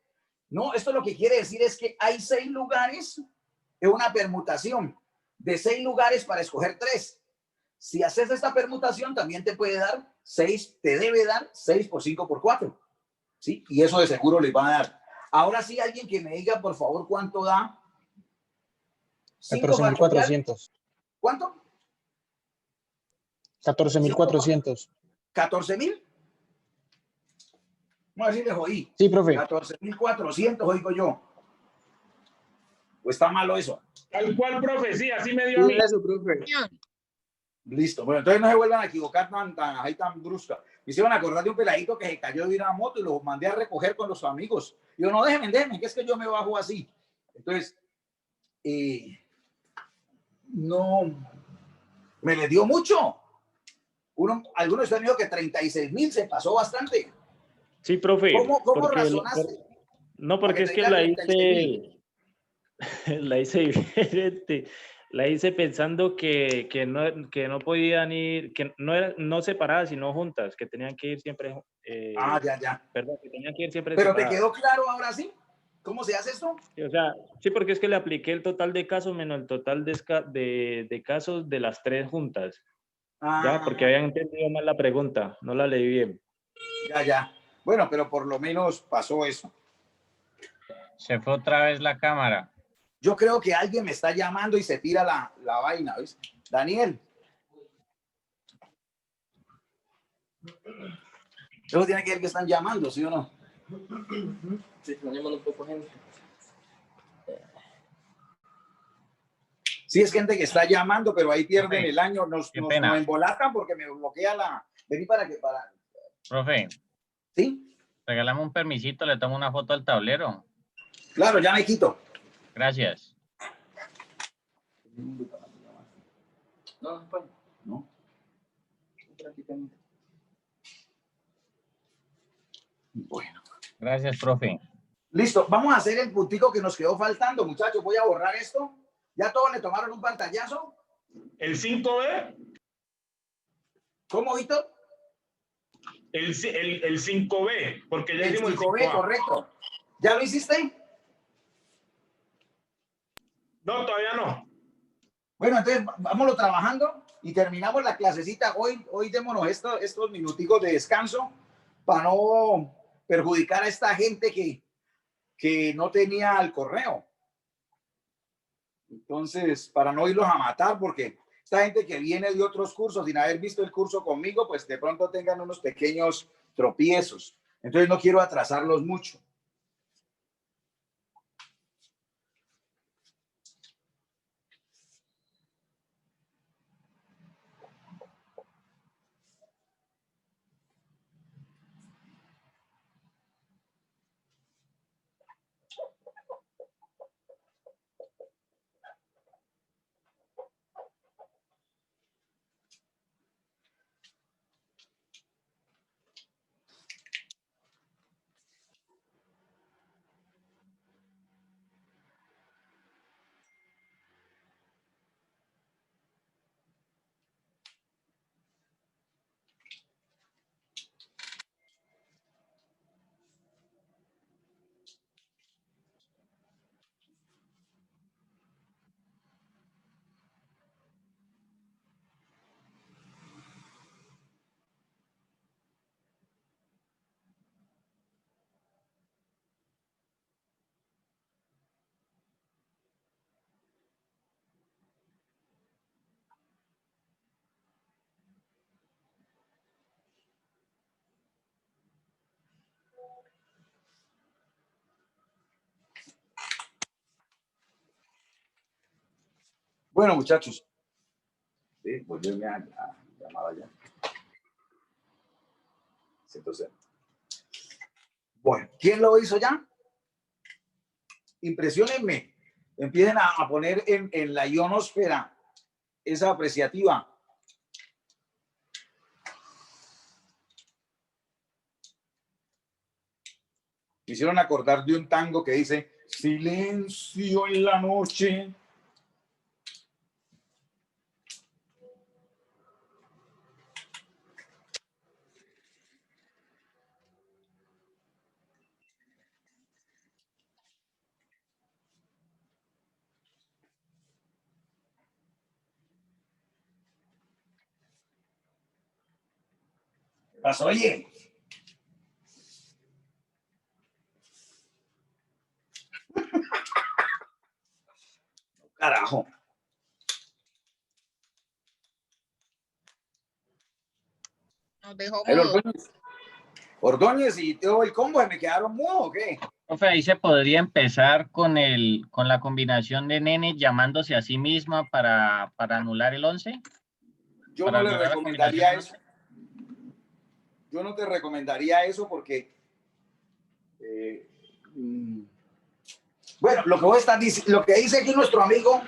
No, esto lo que quiere decir es que hay 6 lugares, es una permutación de 6 lugares para escoger 3. Si haces esta permutación, también te puede dar 6, te debe dar 6 por 5 por 4. ¿Sí? Y eso de seguro les va a dar. Ahora sí, alguien que me diga, por favor, cuánto da. 14.400. ¿Cuánto? 14.400. ¿14.000? Vamos a ver si les oí. Sí, profe. 14.400, oigo yo. ¿O está malo eso? Tal cual, profe, sí, así me dio a mí. Eso, profe. Listo. Bueno, entonces no se vuelvan a equivocar tan brusca. Me hicieron acordar de un peladito que se cayó de una moto y lo mandé a recoger con los amigos. Y yo, no, déjenme, que es que yo me bajo así. Entonces, no, me le dio mucho. Algunos han dicho que 36.000 se pasó bastante. Sí, profe. ¿Cómo razonaste? No, porque es que la hice diferente. La hice pensando que no podían ir, que no separadas, sino juntas, que tenían que ir siempre. Ya. Perdón, que tenían que ir siempre ¿Pero separadas. te quedó claro ahora sí? ¿Cómo se hace esto? O sea, sí, porque es que le apliqué el total de casos menos el total de casos de las 3 juntas. Ya, porque habían entendido mal la pregunta, no la leí bien. Ya. Bueno, pero por lo menos pasó eso. Se fue otra vez la cámara. Yo creo que alguien me está llamando y se tira la vaina, ¿ves? Daniel. Eso tiene que ver que están llamando, ¿sí o no? Sí, están llamando un poco gente. Sí, es gente que está llamando, pero ahí pierden el año. Nos embolatan porque me bloquea la... Vení para... Profe. ¿Sí? Regálame un permisito, le tomo una foto al tablero. Claro, ya me quito. Gracias. No. Bueno. Gracias, profe. Listo, vamos a hacer el puntico que nos quedó faltando, muchachos. Voy a borrar esto. ¿Ya todos le tomaron un pantallazo? ¿El 5B? ¿Cómo, Víctor? El 5B, porque ya hicimos el 5B, correcto. ¿Ya lo hiciste? No, todavía no. Bueno, entonces vámonos trabajando y terminamos la clasecita. Hoy démonos estos minuticos de descanso para no perjudicar a esta gente que no tenía el correo. Entonces, para no irlos a matar, porque esta gente que viene de otros cursos sin haber visto el curso conmigo, pues de pronto tengan unos pequeños tropiezos. Entonces no quiero atrasarlos mucho. Bueno, muchachos. Sí, pues yo me llamaba ya. Entonces, bueno, ¿quién lo hizo ya? Impresionenme. Empiecen a poner en la ionosfera esa apreciativa. Me hicieron acordar de un tango que dice: silencio en la noche. ¿Qué pasó, oye? Carajo. Nos dejó El mudo. Ordóñez y todo el combo, ¿me quedaron mudo o qué? Profe, ahí se podría empezar con la combinación de nene llamándose a sí misma para anular el 11. Yo no le recomendaría eso. Yo no te recomendaría eso porque bueno, lo que vos estás diciendo, lo que dice aquí nuestro amigo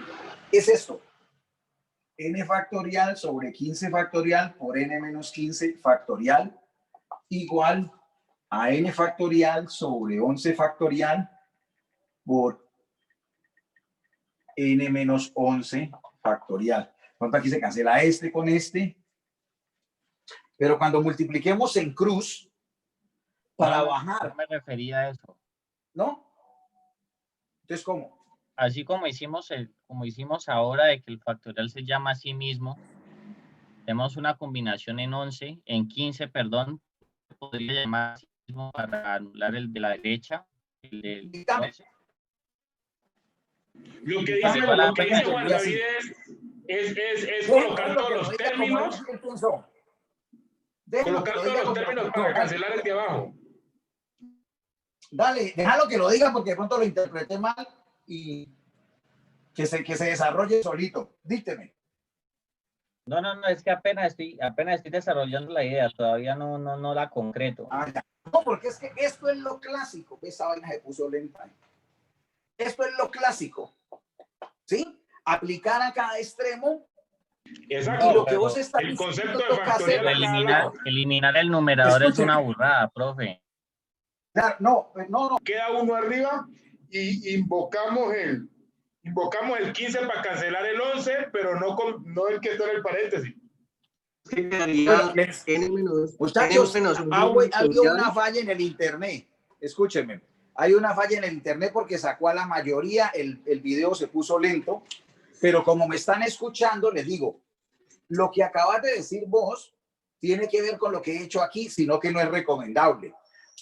es esto: n factorial sobre 15 factorial por n menos 15 factorial igual a n factorial sobre 11 factorial por n menos 11 factorial. Entonces aquí se cancela este con este, pero cuando multipliquemos en cruz para bajar. No me refería a eso. ¿No? Entonces, ¿cómo? Así como hicimos ahora de que el factorial se llama a sí mismo, tenemos una combinación en 11, en 15, perdón, podría llamar a sí mismo para anular el de la derecha, el del 11. Lo que dice Juan David es colocar todos los términos. Colocar todos los términos para cancelar el de abajo. Dale, déjalo que lo diga porque de pronto lo interpreté mal y que se desarrolle solito. Dícteme. No, es que apenas estoy desarrollando la idea, todavía no la concreto. No, porque es que esto es lo clásico. Esa vaina se puso lenta. Esto es lo clásico. ¿Sí? Aplicar a cada extremo. Exacto. Y lo que vos estás el concepto diciendo, de factorial. Eliminar el numerador es una burrada, profe. Claro, no. Queda uno arriba y invocamos el 15 para cancelar el 11, pero no el que está en el paréntesis. Muchachos, hay una falla en el internet. Escúchenme. Hay una falla en el internet porque sacó a la mayoría, el video se puso lento, pero como me están escuchando, les digo, lo que acabas de decir vos tiene que ver con lo que he hecho aquí, sino que no es recomendable.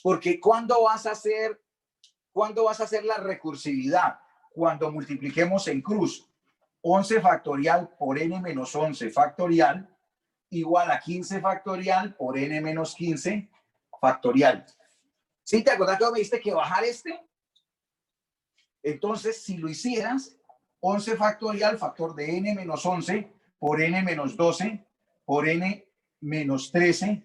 Porque ¿cuándo vas a hacer la recursividad? Cuando multipliquemos en cruz 11 factorial por n menos 11 factorial igual a 15 factorial por n menos 15 factorial. ¿Sí te acordás que me dijiste que bajar este? Entonces, si lo hicieras, 11 factorial, factor de n menos 11 por n menos 12 por n menos 13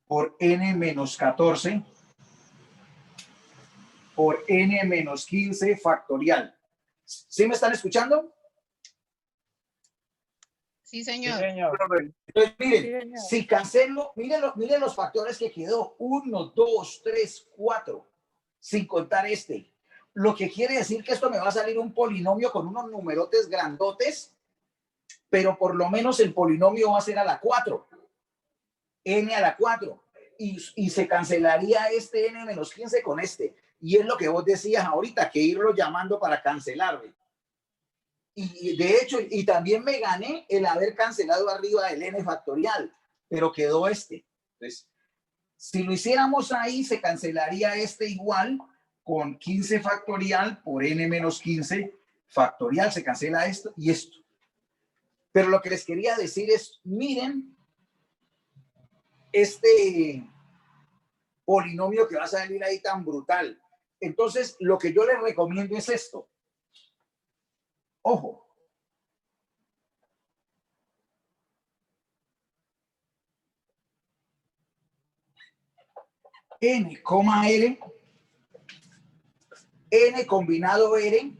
por n menos 14 por n menos 15 factorial. ¿Sí me están escuchando? Sí, señor. Entonces, miren, si cancelo, miren los factores que quedó. 1, 2, 3, 4, sin contar este. Lo que quiere decir que esto me va a salir un polinomio con unos numerotes grandotes, pero por lo menos el polinomio va a ser a la 4. N a la 4. Y se cancelaría este n menos 15 con este. Y es lo que vos decías ahorita, que irlo llamando para cancelarme. Y de hecho, y también me gané el haber cancelado arriba del n factorial, pero quedó este. Entonces, si lo hiciéramos ahí, se cancelaría este igual con 15 factorial por n menos 15 factorial. Se cancela esto y esto. Pero lo que les quería decir es, miren este polinomio que va a salir ahí tan brutal. Entonces, lo que yo les recomiendo es esto. Ojo. N, R, N combinado R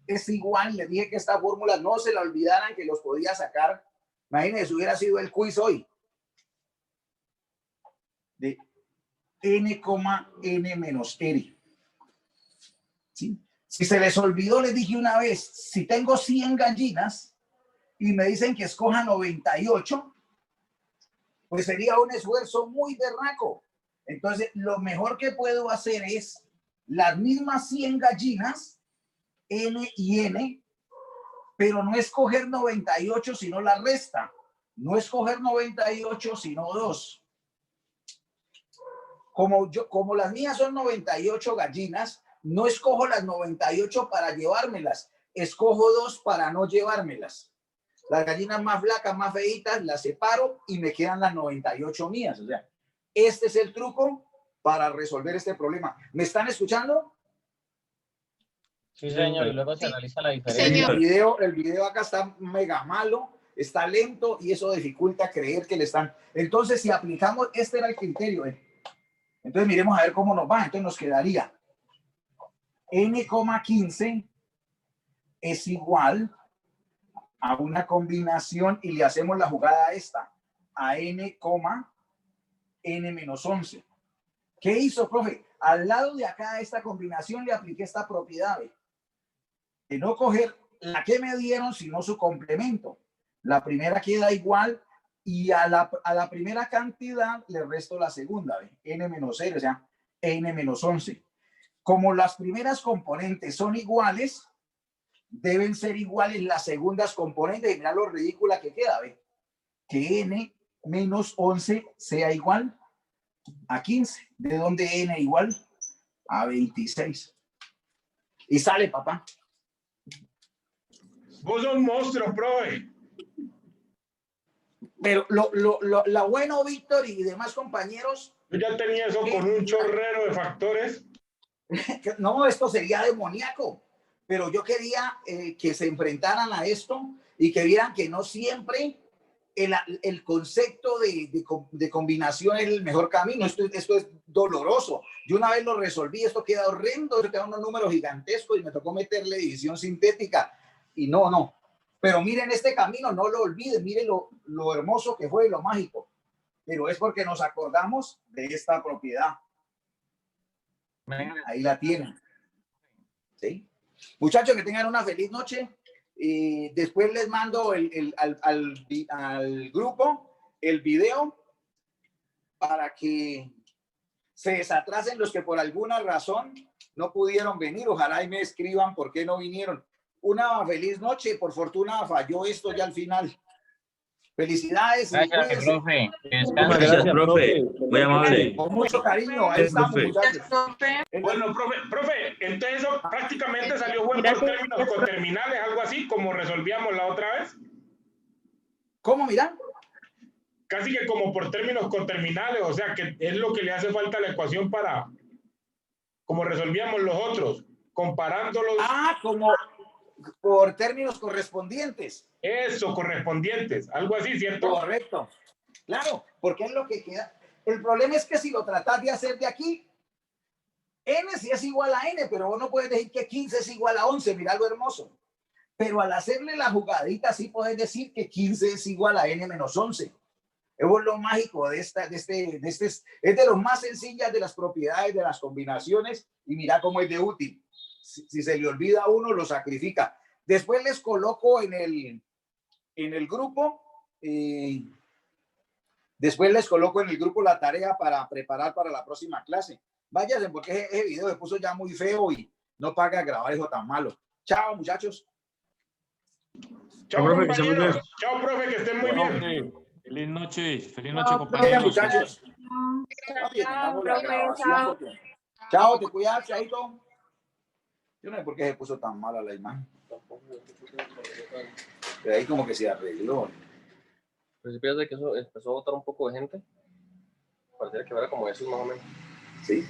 es igual. Les dije que esta fórmula no se la olvidaran, que los podía sacar. Imagínense, hubiera sido el quiz hoy. De N, N menos R. ¿Sí? Si se les olvidó, les dije una vez, si tengo 100 gallinas y me dicen que escoja 98, pues sería un esfuerzo muy berraco. Entonces, lo mejor que puedo hacer es las mismas 100 gallinas, N y N, pero no escoger 98, sino la resta. No escoger 98, sino 2. Como las mías son 98 gallinas, no escojo las 98 para llevármelas, escojo 2 para no llevármelas. Las gallinas más flacas, más feitas, las separo y me quedan las 98 mías. O sea, este es el truco para resolver este problema. ¿Me están escuchando? Sí, señor, y luego se realiza la diferencia. El video acá está mega malo, está lento y eso dificulta creer que le están... Entonces, si aplicamos, este era el criterio. Entonces, miremos a ver cómo nos va. Entonces, nos quedaría n,15 es igual a una combinación y le hacemos la jugada esta, a n, n-11. ¿Qué hizo, profe? Al lado de acá de esta combinación le apliqué esta propiedad de no coger la que me dieron, sino su complemento. La primera queda igual y a la primera cantidad le resto la segunda, n-0, o sea, n-11. Como las primeras componentes son iguales, deben ser iguales las segundas componentes. Y mira lo ridícula que queda, ¿ve? Que n-11 sea igual a 15. ¿De dónde n igual? A 26. Y sale, papá. Vos sos un monstruo, profe. Pero lo bueno, Víctor y demás compañeros... Yo ya tenía eso con un chorrero de factores. No, esto sería demoníaco. Pero yo quería que se enfrentaran a esto y que vieran que no siempre el concepto de combinación es el mejor camino. Esto es doloroso. Yo una vez lo resolví, esto queda horrendo, queda unos números gigantescos y me tocó meterle división sintética. Y no. Pero miren este camino, no lo olviden, miren lo hermoso que fue y lo mágico. Pero es porque nos acordamos de esta propiedad. Ahí la tienen. ¿Sí? Muchachos, que tengan una feliz noche. Después les mando al grupo el video para que se desatrasen los que por alguna razón no pudieron venir. Ojalá y me escriban por qué no vinieron. Una feliz noche. Por fortuna falló esto ya al final. Felicidades. Gracias, profe. Gracias, profe. Muy amable. Con mucho cariño. Ahí estamos, muchachos. Bueno, profe, entonces eso prácticamente salió por términos coterminales, algo así como resolvíamos la otra vez. ¿Cómo, mira? Casi que como por términos coterminales, o sea, que es lo que le hace falta a la ecuación para, como resolvíamos los otros, comparándolos. Como por términos correspondientes. Eso, correspondientes, algo así, ¿cierto? Correcto. Claro, porque es lo que queda. El problema es que si lo tratas de hacer de aquí, n sí es igual a n, pero vos no puedes decir que 15 es igual a 11, mira lo hermoso. Pero al hacerle la jugadita sí puedes decir que 15 es igual a n menos 11. Es lo mágico de este, es de los más sencillas de las propiedades de las combinaciones y mira cómo es de útil. Si se le olvida a uno, lo sacrifica. Después les coloco en el grupo, la tarea para preparar para la próxima clase. Váyanse porque ese video se puso ya muy feo y no paga grabar eso tan malo. Chao, muchachos. Chao, profe, chao, profe, que estén muy bien. Feliz noche, compañeros. Muchachos. Chao, te cuidas, chaito. Yo no sé por qué se puso tan mala la imagen. Pero ahí como que se arregló. Pero si piensas que eso empezó a votar un poco de gente, pareciera que era como eso más o menos. Sí.